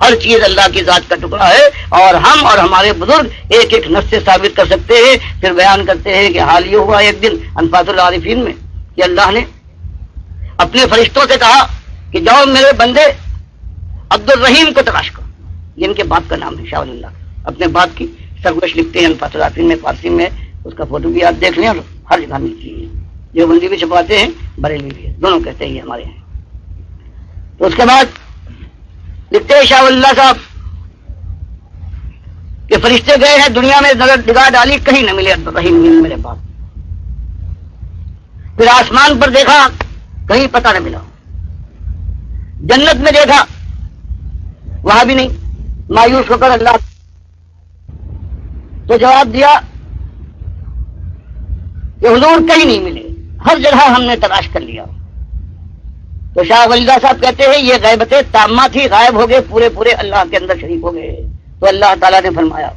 ہر چیز اللہ کی ذات کا ٹکڑا ہے، اور ہم اور ہمارے بزرگ ایک ایک نص سے ثابت کر سکتے ہیں۔ پھر بیان کرتے ہیں کہ حال یہ ہوا ایک دن انفاس العارفین میں کہ اللہ نے اپنے فرشتوں سے کہا کہ جاؤ میرے بندے عبد الرحیم کو تلاش کرو، یہ ان کے باپ کا نام ہے، شاہ ولی اللہ، اپنے باپ کی سرگوش لکھتے ہیں انفاس العارفین میں، فارسی میں، اس کا فوٹو بھی آپ دیکھ لیں، اور ہر جگہ ملتی ہے، دیوبندی بھی چھپاتے ہیں، بریلوی بھی، دونوں کہتے ہیں یہ ہمارے ہیں۔ تو اس کے بعد لکھتے ہیں شاہ ولی اللہ صاحب کہ فرشتے گئے ہیں دنیا میں، نظر نگاہ ڈالی، کہیں نہ ملے عبد الرحیم میرے باپ۔ پھر آسمان پر دیکھا، کہیں پتہ نہ ملا، جنت میں دیکھا، وہاں بھی نہیں، مایوس ہو کر اللہ تو جواب دیا کہ حضور کہیں نہیں ملے، ہر جگہ ہم نے تلاش کر لیا۔ تو شاہ ولی اللہ صاحب کہتے ہیں یہ غیبت تامہ تھی، غائب ہو گئے، پورے اللہ کے اندر شریک ہو گئے۔ تو اللہ تعالیٰ نے فرمایا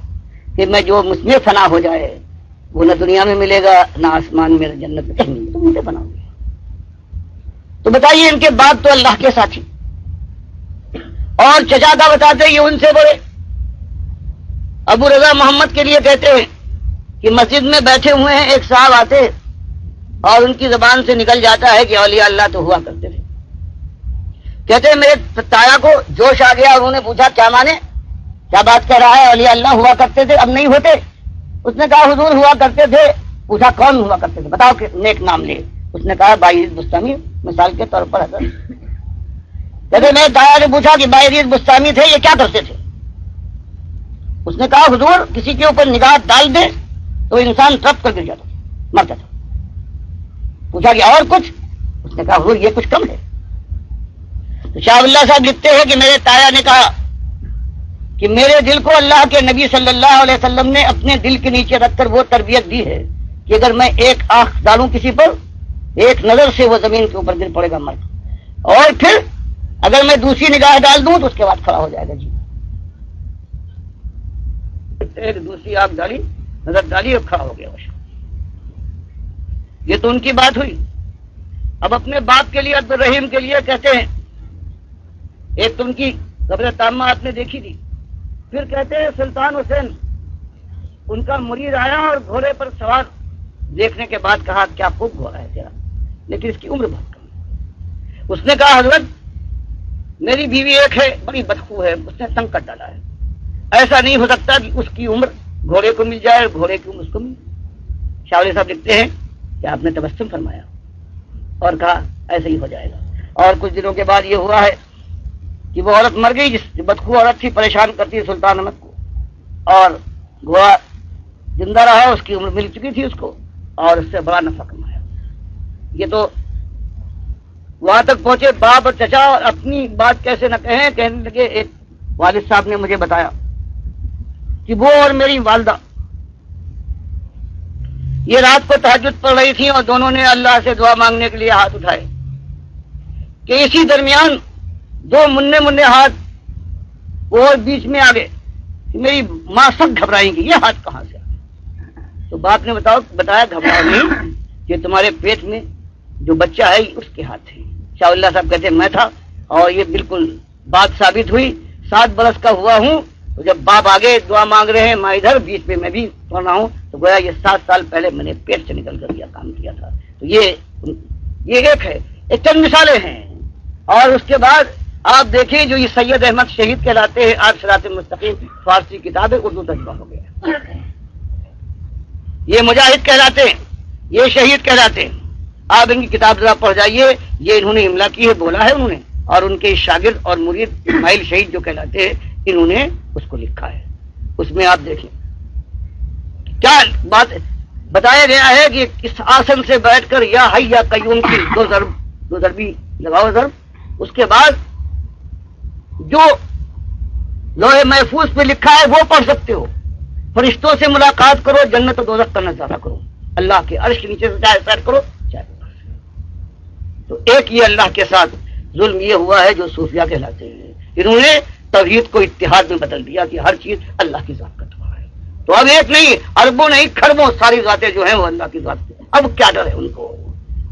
کہ میں جو مجھ میں فنا ہو جائے وہ نہ دنیا میں ملے گا نہ آسمان میں، جنت میں، کہیں نہیں، تم مجھے بناؤ گے۔ تو بتائیے ان کے بعد تو اللہ کے ساتھی، اور چچا کا بتاتے یہ ان سے بڑے ابو رضا محمد کے لیے کہتے ہیں کہ مسجد میں بیٹھے ہوئے ہیں، ایک صاحب آتے اور ان کی زبان سے نکل جاتا ہے کہ اولیاء اللہ تو ہوا کرتے تھے۔ کہتے ہیں میرے تایا کو جوش آ گیا، اور انہوں نے پوچھا کیا مانے، کیا بات کہہ رہا ہے، اولیاء اللہ ہوا کرتے تھے اب نہیں ہوتے؟ اس نے کہا حضور ہوا کرتے تھے۔ پوچھا کون ہوا کرتے تھے، بتاؤ کہ نیک نام لے۔ اس نے کہا باعزیت بستامی، مثال کے طور پر حضرت۔ کہتے میرے تایا نے پوچھا کہ باعزیت بستامی تھے، یہ کیا کرتے تھے؟ اس نے کہا حضور کسی کے اوپر نگاہ ڈال دے تو انسان ٹرپ کر گر جاتا تھا، مرتا تھا۔ پوچھا کہ اور کچھ؟ اس نے کہا حضور یہ کچھ کم ہے۔ تو شاہ اللہ صاحب لکھتے ہیں کہ میرے تایا نے کہا کہ میرے دل کو اللہ کے نبی صلی اللہ علیہ وسلم نے اپنے دل کے نیچے رکھ کر وہ تربیت دی ہے کہ اگر میں ایک آنکھ ڈالوں کسی پر، ایک نظر سے وہ زمین کے اوپر گر پڑے گا مرد، اور پھر اگر میں دوسری نگاہ ڈال دوں تو اس کے بعد کھڑا ہو جائے گا۔ جی ایک دوسری آنکھ ڈالی، نظر ڈالی اور کھڑا ہو گیا۔ یہ تو ان کی بات ہوئی۔ اب اپنے باپ کے لیے عبد الرحیم کے لیے کہتے ہیں ایک تو ان کی قبر تامہ آپ نے دیکھی تھی، پھر کہتے ہیں سلطان حسین ان کا مرید آیا اور گھوڑے پر سوار دیکھنے کے بعد کہا کیا خوب گھوڑا ہے تیرا، لیکن اس کی عمر بہت کم ہے۔ اس نے کہا حضرت میری بیوی ایک ہے، بڑی بدخو ہے، اس نے تنگ کر ڈالا ہے، ایسا نہیں ہو سکتا کہ اس کی عمر گھوڑے کو مل جائے اور گھوڑے کی عمر اس کو مل جائے۔ شاہ ولی صاحب لکھتے ہیں کہ آپ نے تبسم فرمایا اور کہا ایسا ہی ہو جائے گا۔ اور کچھ دنوں کے بعد یہ ہوا ہے کہ وہ عورت مر گئی جس بدخو عورت تھی، پریشان کرتی ہے سلطان احمد کو، اور گھوڑا زندہ رہا، اس کی عمر مل چکی تھی اس کو، اور اس سے بڑا نفع کمایا۔ یہ تو وہاں تک پہنچے باپ اور چچا اپنی بات کیسے نہ کہیں، کہنے لگے ایک والد صاحب نے مجھے بتایا کہ وہ اور میری والدہ یہ رات کو تہجد پڑھ رہی تھی اور دونوں نے اللہ سے دعا مانگنے کے لیے ہاتھ اٹھائے کہ اسی درمیان دو مننے ہاتھ اور بیچ میں آ گئے کہ میری ماں سب گھبرائیں گی، یہ ہاتھ کہاں سے آ؟ تو باپ نے بتایا گھبراؤ نہیں، کہ تمہارے پیٹ میں جو بچہ ہے اس کے ہاتھ ہے۔ شاہ اللہ صاحب کہتے ہیں میں تھا، اور یہ بالکل بات ثابت ہوئی۔ 7 برس کا ہوا ہوں تو جب باپ آگے دعا مانگ رہے ہیں، ماں ادھر، بیچ میں میں بھی پڑھ رہا ہوں، تو گویا یہ 7 سال پہلے میں نے پیٹ سے نکل کر یہ کام کیا تھا۔ تو یہ ایک ہے، ایک چند مثالیں ہیں۔ اور اس کے بعد آپ دیکھیں جو یہ سید احمد شہید کہلاتے ہیں، آپ صراط مستقیم فارسی کتاب ہے، اردو ترجمہ ہو گیا۔ یہ مجاہد کہلاتے ہیں، یہ شہید کہلاتے ہیں۔ آپ ان کی کتاب ذرا پڑھ جائیے، یہ انہوں نے املا کی ہے، بولا ہے انہوں نے، اور ان کے شاگرد اور مرید اسماعیل شہید جو کہلاتے ہیں، انہوں نے اس کو لکھا ہے۔ اس میں آپ دیکھیں کیا بات بتایا گیا ہے کہ اس آسن سے بیٹھ کر یا حی یا قیوم کی دو ضربی لگاؤ ضرب، اس کے بعد جو لوح محفوظ پہ لکھا ہے وہ پڑھ سکتے ہو۔ فرشتوں سے ملاقات کرو، جنت و دوزخ کا نظارہ کرو، اللہ کے عرش کے نیچے سے چاہے سیر کرو چاہے اوپر سے۔ تو ایک یہ اللہ کے ساتھ ظلم یہ ہوا ہے جو صوفیہ کہلاتے ہیں، انہوں نے توحید کو اتحاد میں بدل دیا کہ ہر چیز اللہ کی ذات کا تبع ہے۔ تو اب ایک نہیں، اربوں نہیں، کھربوں ساری ذاتیں جو ہیں وہ اللہ کی ذات کی۔ اب کیا ڈر ہے ان کو؟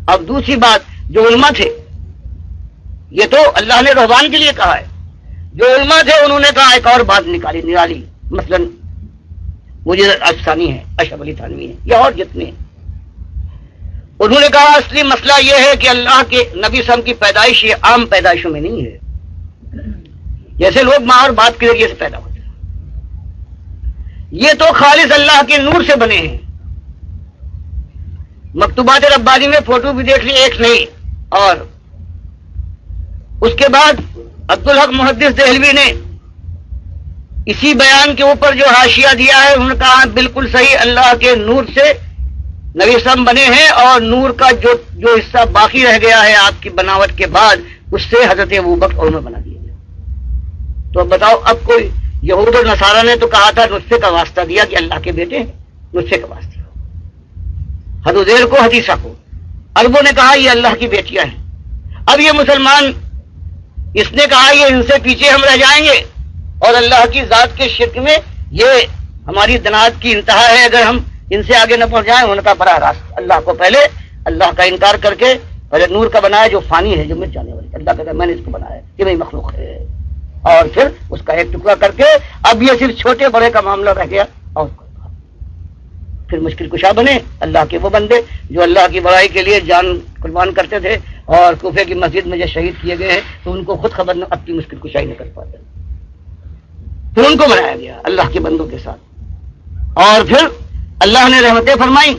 اب دوسری بات، جو علماء تھے، یہ تو اللہ نے رحبان کے لیے کہا ہے، جو علماء تھے انہوں نے کہا ایک اور بات نرالی، مثلا مجھے افسانی ہے، اشرف علی تھانوی ہے، یا اور جتنے ہیں، انہوں نے کہا اصلی مسئلہ یہ ہے کہ اللہ کے نبی صلی اللہ علیہ وسلم کی پیدائش یہ عام پیدائشوں میں نہیں ہے، جیسے لوگ ماں اور باپ کے ذریعے سے پیدا ہوتے ہیں، یہ تو خالص اللہ کے نور سے بنے ہیں۔ مکتوبات ربانی میں فوٹو بھی دیکھ لی، ایک نہیں۔ اور اس کے بعد عبدالحق محدث دہلوی نے اسی بیان کے اوپر جو حاشیہ دیا ہے، انہوں نے کہا بالکل صحیح، اللہ کے نور سے نبی وسلم بنے ہیں، اور نور کا جو حصہ باقی رہ گیا ہے آپ کی بناوٹ کے بعد، اس سے حضرت ابوبکر اور عمر بنا دیا گیا۔ تو اب بتاؤ، اب کوئی یہود اور نصارہ نے تو کہا تھا، نطفے کا واسطہ دیا کہ اللہ کے بیٹے ہیں، نطفے کا واسطہ، حدودیر کو حدیثہ کو، عربوں نے کہا یہ اللہ کی بیٹیاں ہیں۔ اب یہ مسلمان، اس نے کہا یہ ان سے پیچھے ہم رہ جائیں گے، اور اللہ کی ذات کے شرک میں یہ ہماری دنات کی انتہا ہے اگر ہم ان سے آگے نہ پہنچ جائیں۔ انہوں نے کہا براہ راست اللہ کو پہلے اللہ کا انکار کر کے پہلے نور کا بنایا جو فانی ہے، جو مٹ جانے والی، اللہ کہتا ہے میں نے اس کو بنایا ہے، یہ میری مخلوق ہے، اور پھر اس کا ایک ٹکڑا کر کے اب یہ صرف چھوٹے بڑے کا معاملہ رہ گیا، اور پھر مشکل کشا بنے اللہ کے وہ بندے جو اللہ کی بڑائی کے لیے جان قربان کرتے تھے، اور کوفے کی مسجد میں جو شہید کیے گئے ہیں تو ان کو خود خبر نہ، اپنی مشکل کشائی نہ کر پاتے، پھر ان کو بنایا گیا اللہ کے بندوں کے ساتھ۔ اور پھر اللہ نے رحمتیں فرمائی،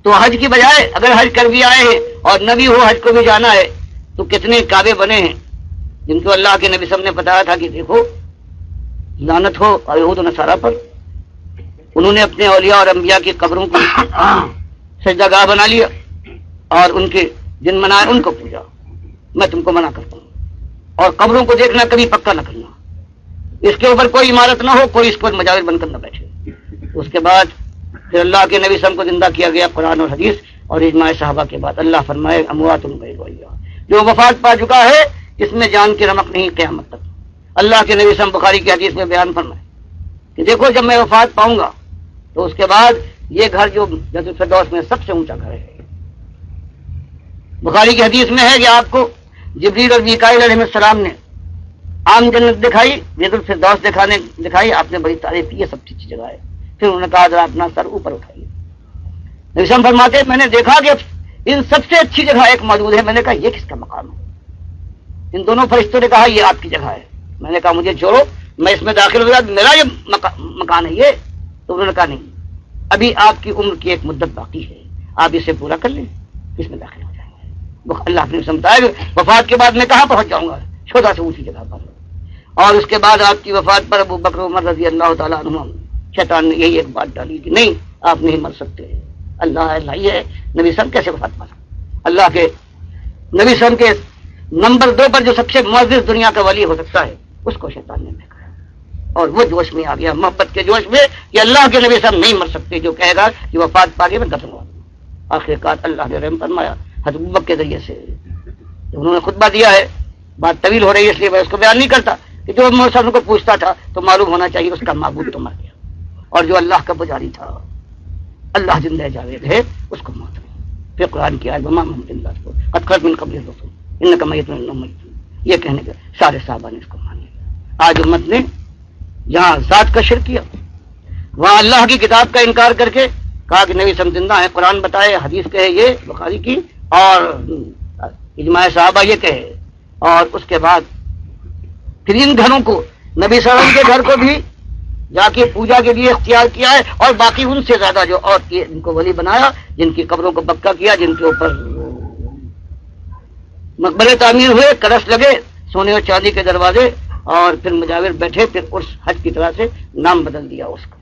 تو حج کی بجائے اگر حج کر بھی آئے ہیں اور نبی ہو حج کو بھی جانا ہے، تو کتنے کعبے بنے ہیں جن کو اللہ کے نبی صلی اللہ علیہ وسلم نے بتایا تھا کہ دیکھو لعنت ہو یہود و نصارہ پر، انہوں نے اپنے اولیاء اور انبیاء کی قبروں کو سجدہ گاہ بنا لیا اور ان کے جن منائے ان کو پوجا۔ میں تم کو منع کرتا ہوں، اور قبروں کو دیکھنا کبھی پکا نہ کرنا، اس کے اوپر کوئی عمارت نہ ہو، کوئی اس پر مجاور بن کر نہ بیٹھے۔ اس کے بعد پھر اللہ کے نبی صلی اللہ علیہ وسلم کو زندہ کیا گیا قرآن اور حدیث اور اجماع صحابہ کے بعد۔ اللہ فرمائے اموات غیر احیاء، جو وفات پا چکا ہے اس میں جان کی رمق نہیں قیامت تک۔ اللہ کے نبی صلی اللہ علیہ وسلم بخاری کی حدیث میں بیان فرمائے کہ دیکھو جب میں وفات پاؤں گا تو اس کے بعد یہ گھر جو جنت الفردوس میں سب سے اونچا گھر ہے۔ بخاری کی حدیث میں ہے کہ آپ کو جبریل اور میکائیل علیہ السلام نے عام جنت دکھائی، جنت الفردوس دکھائی، آپ نے بڑی تعریف کی، یہ سب اچھی جگہ ہے۔ پھر انہوں نے کہا ذرا اپنا سر اوپر اٹھائیے۔ نبی صلی اللہ علیہ وسلم فرماتے میں نے دیکھا کہ ان سب سے اچھی جگہ ایک موجود ہے۔ میں نے کہا یہ کس کا مقام ہے؟ ان دونوں فرشتوں نے کہا یہ آپ کی جگہ ہے۔ میں نے کہا مجھے چھوڑو، میں اس میں داخل ہو گیا، میرا یہ مکان ہے یہ۔ تو انہوں نے کہا نہیں، ابھی آپ کی عمر کی ایک مدت باقی ہے، آپ اسے پورا کر لیں، اس میں داخل ہو جائیں گے۔ اللہ نے بتایا وفات کے بعد میں کہاں پہنچ جاؤں گا؟ چھوٹا سے اونچی جگہ پر۔ اور اس کے بعد آپ کی وفات پر ابو بکر عمر رضی اللہ تعالیٰ عنہ شیطان نے یہی ایک بات ڈالی کہ نہیں آپ نہیں مر سکتے، اللہ اللہ ہی ہے، نبی صلی کیسے وفات پا سکتے؟ اللہ کے نبی صلی کے نمبر 2 پر جو سب سے معزز دنیا کا ولی ہو سکتا ہے اس کو شیطان نے دیکھا اور وہ جوش میں آ گیا، محبت کے جوش میں کہ اللہ کے نبی صلی نہیں مر سکتے، جو کہے گا کہ وفات پا گئے میں دفن ہوا۔ آخر کار اللہ نے رحم فرمایا حضرت ابوبکر کے ذریعے سے، انہوں نے خطبہ دیا ہے، بات طویل ہو رہی ہے اس لیے میں اس کو بیان نہیں کرتا، کہ جو محمد کو پوچھتا تھا تو معلوم ہونا چاہیے اس کا معبود تو مر گیا، اور جو اللہ کا پجاری تھا اللہ زندہ جاوید ہے اس کو موت نہیں۔ پھر قرآن کی آیت وما محمد اللہ کو قد خلت من قبلہ الرسل انک میت و انہم میتون، یہ کہنے کے سارے صحابہ نے اس کو مان لیا۔ آج امت نے جہاں ذات کا شرک کیا، وہاں اللہ کی کتاب کا انکار کر کے کہا کہ نبی سم زندہ ہے، قرآن بتائے، حدیث کہے، یہ بخاری کی، اور اجماع صحابہ یہ کہے، اور اس کے بعد پھر ان گھروں کو نبی صلی اللہ علیہ وسلم کے گھر کو بھی جا کے پوجا کے لیے اختیار کیا ہے، اور باقی ان سے زیادہ جو اور کیے ان کو ولی بنایا، جن کی قبروں کو پکا کیا، جن کے اوپر مقبرے تعمیر ہوئے، کلش لگے، سونے اور چاندی کے دروازے، اور پھر مجاور بیٹھے، پھر اس حج کی طرح سے نام بدل دیا اس کا،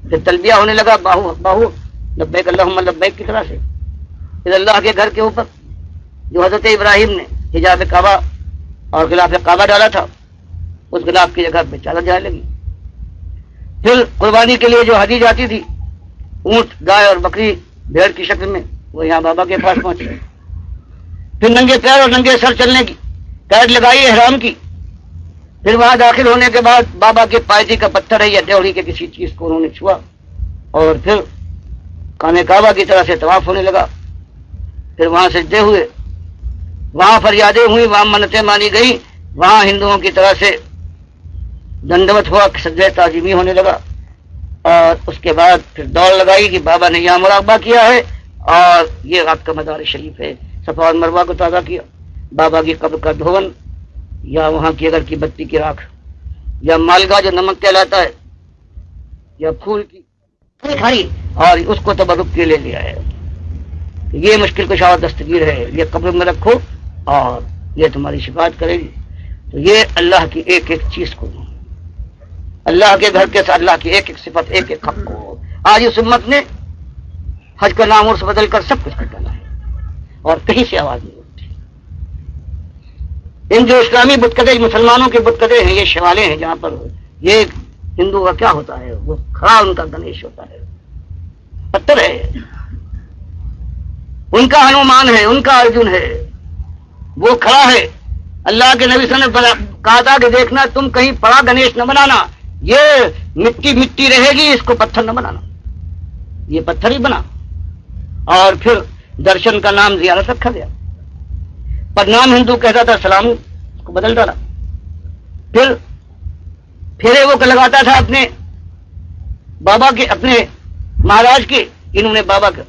پھر تلبیہ ہونے لگا باہو باہو لبیک اللہم لبیک کی طرح سے۔ پھر اللہ کے گھر کے اوپر جو حضرت ابراہیم نے حجاب کعبہ اور غلاف کعبہ ڈالا تھا، اس غلاف کی جگہ پہ چادر جانے لگی۔ پھر قربانی کے لیے جو ہدی جاتی تھی، اونٹ، گائے اور بکری بھیڑ کی شکل میں، وہ یہاں بابا کے پاس پہنچ گئے۔ پھر ننگے پیر اور ننگے سر چلنے کی قید لگائی احرام کی۔ پھر وہاں داخل ہونے کے بعد بابا کے پائجی کا پتھر ہے یا ڈیوڑی کے کسی چیز کو انہوں نے چھوا، اور پھر خانہ کعبہ کی طرح سے طواف ہونے لگا۔ پھر وہاں سجدے ہوئے، وہاں فریادیں ہوئی، وہاں منتیں مانی گئی، وہاں ہندوؤں کی طرح سے دنڈوت ہوا، سجدہ تعظیمی ہونے لگا، اور اس کے بعد پھر دوڑ لگائی کہ بابا نے یہاں مراقبہ کیا ہے اور یہ آپ کا مزار شریف ہے۔ صفا اور مروہ کو تازہ کیا، بابا کی قبر کا دھون، یا وہاں کی اگر کی بتی کی راکھ، یا مالگا جو نمک کہلاتا ہے، یا پھول کی کھائی، اور اس کو تبرک کے لے لیا ہے۔ یہ مشکل کشا اور دستگیر ہے، یہ قبر میں رکھو اور یہ تمہاری شفاعت کرے گی۔ تو یہ اللہ کی ایک ایک چیز کو، اللہ کے گھر کے ساتھ اللہ کی ایک ایک صفت، ایک ایک حق کو آج اس امت نے حج کا نام اور سے بدل کر سب کچھ کر ڈالا ہے، اور کہیں سے آواز نہیں اٹھتی۔ ان جو اسلامی بتکدے مسلمانوں کے بتکدے ہیں، یہ شیوالے ہیں، جہاں پر یہ ہندو کا کیا ہوتا ہے، وہ کھڑا ان کا گنیش ہوتا ہے، پتھر ہے، ان کا ہنومان ہے، ان کا ارجن ہے، وہ کھڑا ہے۔ اللہ کے نبی صلی اللہ علیہ وسلم نے کہا تھا کہ دیکھنا تم کہیں پڑا گنیش نہ بنانا، یہ مٹی مٹی رہے گی، اس کو پتھر نہ بنانا، یہ پتھر ہی بنا۔ اور پھر درشن کا نام زیارت رکھا گیا، پر نام ہندو کہتا تھا، سلام اس کو بدل ڈالا۔ پھر پھیرے وہ لگاتا تھا اپنے بابا کے، اپنے مہاراج کے، انہوں نے بابا کا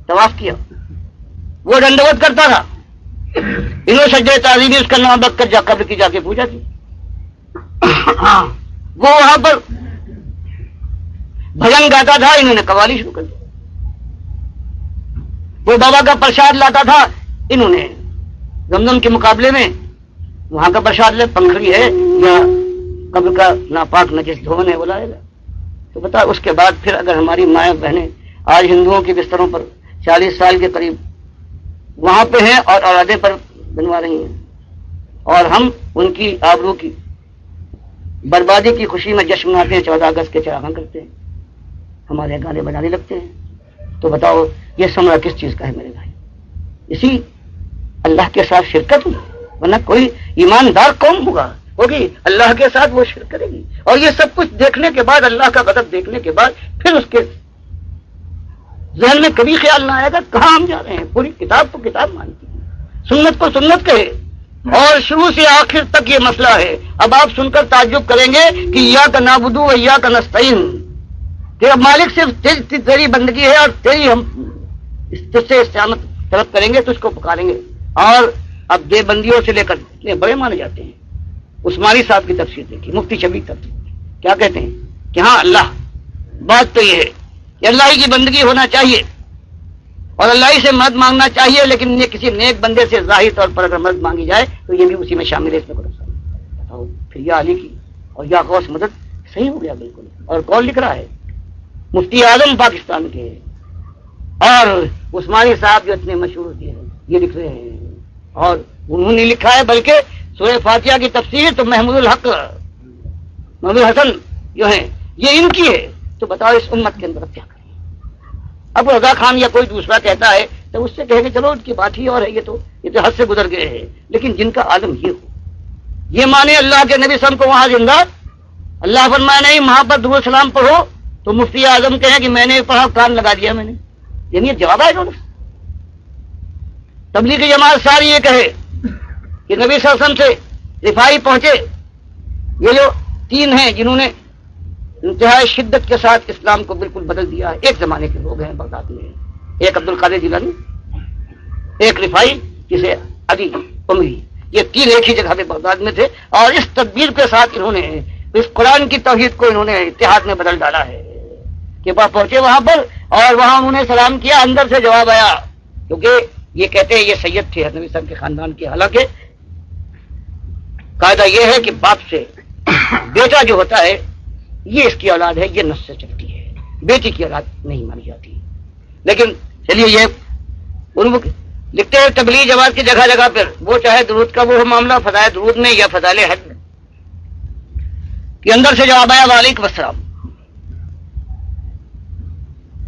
طواف کیا، وہ دنڈوت کرتا تھا، انہوں سجدہ تعظیمی اس کا نام رکھ کر جا قبر کی جا کے پوجا کی۔ وہ وہاں پر بھجن گاتا تھا، انہوں نے قوالی شروع کر دی۔ وہ بابا کا پرساد لاتا تھا، انہوں نے زمزم کے مقابلے میں وہاں کا پرساد لے، پنکھڑی ہے یا قبر کا ناپاک نجس دھون ہے، وہ لائے گا۔ تو بتا، اس کے بعد پھر اگر ہماری مائیں بہنیں آج ہندوؤں کے بستروں پر 40 سال کے قریب وہاں پہ ہیں اور اولادیں پر بنوا رہی ہیں، اور ہم ان کی آبرو کی بربادی کی خوشی میں جشن مناتے ہیں، 14 اگست کے چراغاں کرتے ہیں، ہمارے گانے بجانے لگتے ہیں، تو بتاؤ یہ سمرا کس چیز کا ہے میرے بھائی؟ اسی اللہ کے ساتھ شرکت ہوئی، ورنہ کوئی ایماندار قوم ہوگی اللہ کے ساتھ وہ شرک کرے گی۔ اور یہ سب کچھ دیکھنے کے بعد، اللہ کا غضب دیکھنے کے بعد، پھر اس کے ذہن میں کبھی خیال نہ آئے گا کہاں ہم جا رہے ہیں۔ پوری کتاب کو کتاب مانتی ہے، سنت کو سنت کہے، اور شروع سے آخر تک یہ مسئلہ ہے۔ اب آپ سن کر تعجب کریں گے کہ ایاک نعبد و ایاک نستعین، کہ اب مالک صرف تیری بندگی ہے اور تیری ہم تجھ سے استعانت طلب کریں گے، تجھ کو پکاریں گے۔ اور اب دے بندیوں سے لے کر اتنے بڑے مانے جاتے ہیں۔ عثمانی صاحب کی تفسیر دیکھی، مفتی شفیع تفسیر کیا کہتے ہیں کہ ہاں اللہ، بات تو یہ ہے کہ اللہ ہی کی بندگی ہونا چاہیے اور اللہ ہی سے مدد مانگنا چاہیے، لیکن یہ کسی نیک بندے سے ظاہر طور پر اگر مدد مانگی جائے تو یہ بھی اسی میں شامل ہے، اس میں کوئی نقصان نہیں۔ بتاؤ پھر یا علی کی اور یا غوث مدد صحیح ہو گیا بالکل. اور کون لکھ رہا ہے؟ مفتی اعظم پاکستان کے اور عثمانی صاحب جو اتنے مشہور ہوتے ہیں یہ لکھ رہے ہیں. اور انہوں نے لکھا ہے بلکہ سورہ فاتحہ کی تفسیر تو محمود الحسن جو ہیں یہ ان کی ہے. تو بتاؤ اس امت کے اندر کیا کریں؟ اب رضا خان یا کوئی دوسرا کہتا ہے تو اس سے کہے کہ چلو ان کی بات ہی اور ہے، یہ تو حد سے گزر گئے ہیں. لیکن جن کا عالم یہ ہو، یہ مانے اللہ کے نبی صلی اللہ علیہ وسلم کو وہاں زندہ، اللہ فرمایا نہیں وہاں پر درود سلام پڑھو، تو مفتی اعظم کہیں کہ میں نے پڑھا کان لگا دیا میں نے. یعنی یہ جواب ہے. تبلیغی جماعت ساری یہ کہے کہ نبی صلی اللہ علیہ وسلم سے رفاعی پہنچے. یہ جو تین ہیں جنہوں نے انتہائی شدت کے ساتھ اسلام کو بالکل بدل دیا ہے، ایک زمانے کے لوگ ہیں بغداد میں. ایک عبد القادر جیلانی، ایک رفاعی، جسے علی عمری. یہ تین ایک ہی جگہ پہ بغداد میں تھے اور اس تدبیر کے ساتھ انہوں نے اس قرآن کی توحید کو انہوں نے اتحاد میں بدل ڈالا ہے کہ وہ پہنچے وہاں پر اور وہاں انہوں نے سلام کیا. اندر سے جواب آیا، کیونکہ یہ کہتے ہیں یہ سید تھے نبی صاحب کے خاندان کے. حالانکہ قاعدہ یہ ہے کہ باپ سے بیٹا جو ہوتا ہے یہ اس کی اولاد ہے، یہ نس سے چلتی ہے، بیٹی کی اولاد نہیں مانی جاتی. لیکن چلیے یہ لکھتے ہیں تبلیغ جماعت کی جگہ جگہ پر وہ چاہے درود کا وہ معاملہ فضائل درود میں یا فضائل حج میں کہ اندر سے جواب آیا وعلیکم السلام.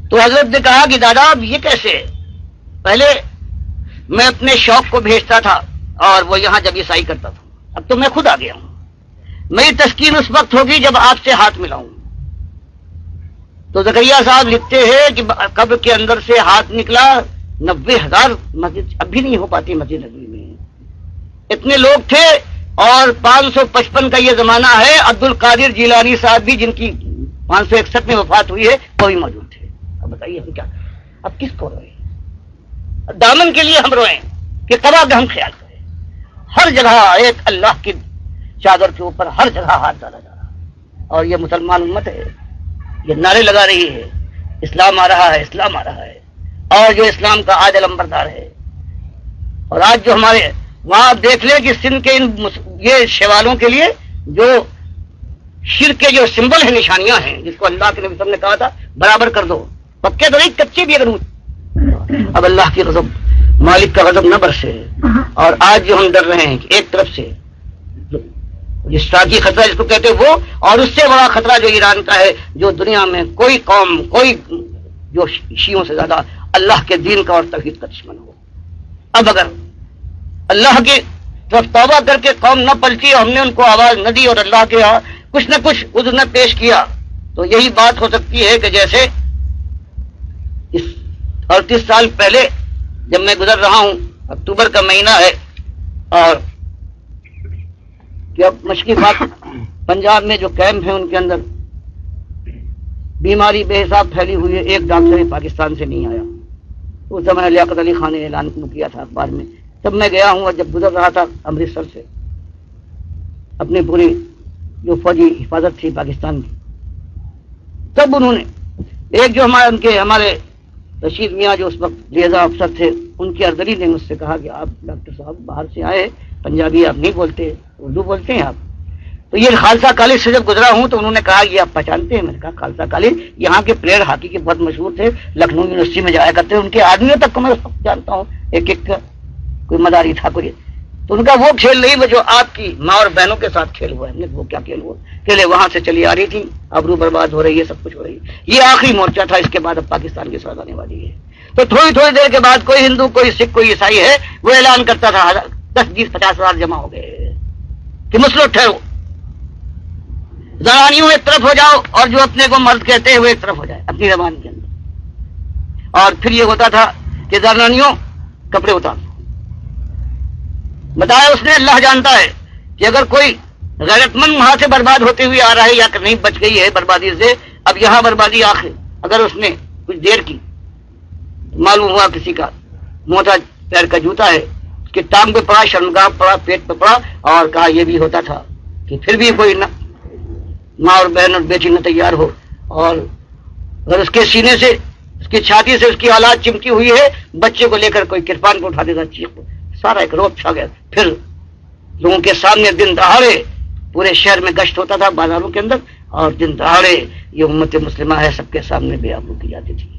تو حضرت نے کہا کہ دادا اب یہ کیسے؟ پہلے میں اپنے شوق کو بھیجتا تھا اور وہ یہاں جب عیسائی کرتا تھا، اب تو میں خود آ گیا ہوں. میری تسکین اس وقت ہوگی جب آپ سے ہاتھ ملاؤں. تو زکریا صاحب لکھتے ہیں کہ قبر کے اندر سے ہاتھ نکلا، 90,000 مسجد اب بھی نہیں ہو پاتی مسجد نبوی میں، اتنے لوگ تھے. اور 555 کا یہ زمانہ ہے. عبد القادر جیلانی صاحب بھی جن کی 561 میں وفات ہوئی ہے وہ بھی موجود تھے. اب بتائیے ہم کیا، اب کس کو روئیں؟ دامن کے لیے ہم روئیں کہ قبا کا ہم خیال کریں. ہر جگہ ایک اللہ کی چادر کے اوپر ہر جگہ ہاتھ ڈالا جا رہا ہے اور یہ مسلمان امت ہے، یہ نعرے لگا رہی ہے اسلام آ رہا ہے، اسلام آ رہا ہے، اور جو اسلام کا عادل امبردار ہے. اور آج جو ہمارے وہاں آپ دیکھ لیں کہ سندھ کے یہ شیوالوں کے لیے جو شرک کے جو سمبل ہیں، نشانیاں ہیں، جس کو اللہ کے نبی صلی اللہ علیہ وسلم نے کہا تھا برابر کر دو، پکے تو نہیں کچے بھی اگر ہوں. اب اللہ کی غضب، مالک کا غضب نہ برسے. اور آج جو ہم ڈر رہے ہیں کہ ایک طرف سے اشتراکی خطرہ جس کو کہتے ہیں وہ، اور اس سے بڑا خطرہ جو ایران کا ہے، جو دنیا میں کوئی قوم، کوئی جو شیعوں سے زیادہ اللہ کے دین کا اور توحید کا دشمن ہو. اب اگر اللہ کی طرف توبہ کر کے قوم نہ پلٹی اور ہم نے ان کو آواز نہ دی اور اللہ کے یہاں کچھ نہ کچھ عذر نہ پیش کیا، تو یہی بات ہو سکتی ہے کہ جیسے اس 38 سال پہلے جب میں گزر رہا ہوں، اکتوبر کا مہینہ ہے، اور جب مشرقی پنجاب میں جو کیمپ ہیں ان کے اندر بیماری بے حساب پھیلی ہوئی ہے، ایک ڈاکٹر پاکستان سے نہیں آیا. اس زمانے لیاقت علی خان نے اعلان کیا تھا اخبار میں. تب میں گیا ہوں اور جب گزر رہا تھا امرتسر سے اپنی پوری جو فوجی حفاظت تھی پاکستان کی، تب انہوں نے ایک جو ہمارے رشید میاں جو اس وقت لہذا افسر تھے، ان کے اردلی نے مجھ سے کہا کہ آپ ڈاکٹر صاحب باہر سے آئے، پنجابی آپ نہیں بولتے، اردو بولتے ہیں آپ. تو یہ خالصہ کالج سے جب گزرا ہوں تو انہوں نے کہا یہ آپ پہچانتے ہیں؟ میں نے کہا خالصہ کالج یہاں کے پلیئر ہاکی کے بہت مشہور تھے، لکھنؤ یونیورسٹی میں جایا کرتے ہیں، ان کے آدمیوں تک کو میں جانتا ہوں، ایک ایک کا کوئی مداری تھا کوئی. تو ان کا وہ کھیل نہیں وہ جو آپ کی ماں اور بہنوں کے ساتھ کھیل ہوا ہے. وہ کیا کھیل ہوا؟ کھیلے وہاں سے چلی آ رہی تھی، ابرو برباد ہو رہی ہے، سب کچھ ہو رہی ہے. یہ آخری مورچہ تھا، اس کے بعد اب پاکستان کی سرحد آنے والی ہے. تو تھوڑی دیر کے بعد کوئی ہندو، کوئی سکھ، کوئی عیسائی ہے، وہ اعلان کرتا تھا 10 20 50 ہزار جمع ہو گئے کہ مسلم ٹھہرو، زنانیوں ایک طرف ہو جاؤ، اور جو اپنے کو مرد کہتے ہیں وہ ایک طرف ہو جائے اپنی زبان کے اندر. اور پھر یہ ہوتا تھا کہ زنانیوں کپڑے اتار. بتایا اس نے اللہ جانتا ہے کہ اگر کوئی غیرت مند وہاں سے برباد ہوتے ہوئے آ رہا ہے یا کہ نہیں بچ گئی ہے بربادی سے، اب یہاں بربادی آخر اگر اس نے کچھ دیر کی، معلوم ہوا کسی کا موٹا پیر کا جوتا ہے، اس کے ٹانگ پہ پڑا، شرمگاہ پڑا، پیٹ پہ پڑا، اور کہا یہ بھی ہوتا تھا کہ پھر بھی کوئی نہ ماں اور بہن اور بیٹی نہ تیار ہو، اور اگر اس کے سینے سے، اس کی چھاتی سے اس کی اولاد چمکی ہوئی ہے، بچے کو لے کر کوئی کرپان کو اٹھا دیتا، چیخ، سارا ایک روپ چھا گیا. پھر لوگوں کے سامنے دن دہاڑے پورے شہر میں گشت ہوتا تھا، بازاروں کے اندر، اور دن دہاڑے یہ امت مسلمہ ہے سب کے سامنے بے آبرو کی جاتی تھی.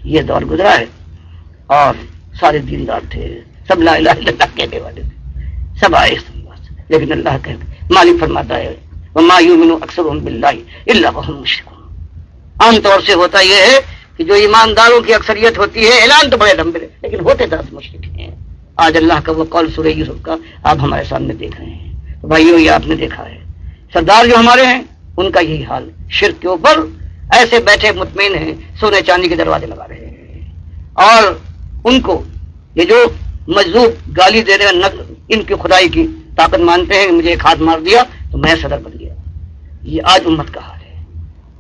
یہ دور گزرا ہے اور سارے دیندار تھے, سب لا الہ الا اللہ کہنے والے تھے, سب آئے اس بات سے. لیکن اللہ کہ مالک فرماتا ہے وما یؤمن اکثرهم باللہ الا وهم مشرکون. عام طور سے ہوتا یہ ہے کہ جو ایمانداروں کی اکثریت ہوتی ہے, اعلان تو بڑے لمبے لیکن ہوتے دس مشرک ہیں. آج اللہ کا وہ قول سورہ یوسف کا آپ ہمارے سامنے دیکھ رہے ہیں. تو بھائیو یہ آپ نے دیکھا ہے سردار جو ہمارے ہیں ان کا یہی حال, شرک کے اوپر ایسے بیٹھے مطمئن ہیں, سونے چاندی کے دروازے لگا رہے ہیں. اور ان کو یہ جو مجذوب گالی دے رہے ہیں ان کی خدائی کی طاقت مانتے ہیں, مجھے ایک ہاتھ مار دیا تو میں صدر بن گیا. یہ آج امت کا حال ہے.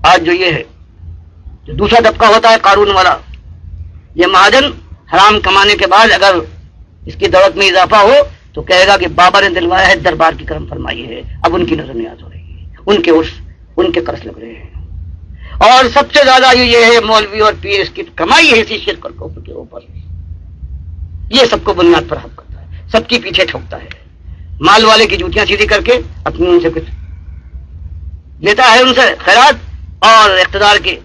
آج جو یہ ہے جو دوسرا طبقہ ہوتا ہے قارون والا, یہ مہاجن حرام کمانے کے بعد اگر اس کی دولت میں اضافہ ہو تو کہے گا کہ بابا نے دلوایا ہے, دربار کی کرم فرمائی ہے. اب ان کی نظر نیاز ہو رہی ہے, ان کے عرص ان کے قرض لگ رہے ہیں. اور سب سے زیادہ یہ ہے مولوی اور پیر اس کی کمائی ہے اسی شرک اور کفر کے اوپر. یہ سب کو بنیاد پر حق کرتا ہے, سب کی پیچھے ٹھوکتا ہے. مال والے کی جوتیاں سیدھی کر کے اپنی ان سے کچھ لیتا ہے, ان سے خیرات, اور اقتدار کے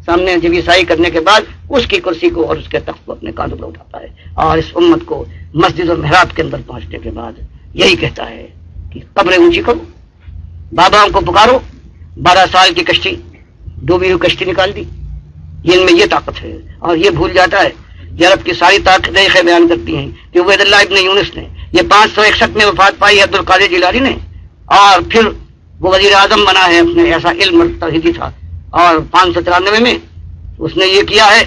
سامنے جب عیسائی کرنے کے بعد اس کی کرسی کو اور اس کے تخت کو اپنے کاندھوں پر اٹھاتا ہے. اور اس امت کو مسجد اور محراب کے اندر پہنچنے کے بعد یہی کہتا ہے کہ قبریں اونچی کرو, باباؤں کو پکارو. 12 سال کی کشتی ڈوبی ہوئی کشتی نکال دی. یہ ان میں یہ طاقت ہے. اور یہ بھول جاتا ہے یہ عرب کی ساری تاریخیں بیان کرتی ہیں کہ عبید اللہ ابن یونس نے یہ 561 میں وفات پائی عبد القادر جیلانی نے, اور پھر وہ وزیر اعظم بنا ہے, اپنے ایسا علم توحیدی تھا. اور 593 میں اس نے یہ کیا ہے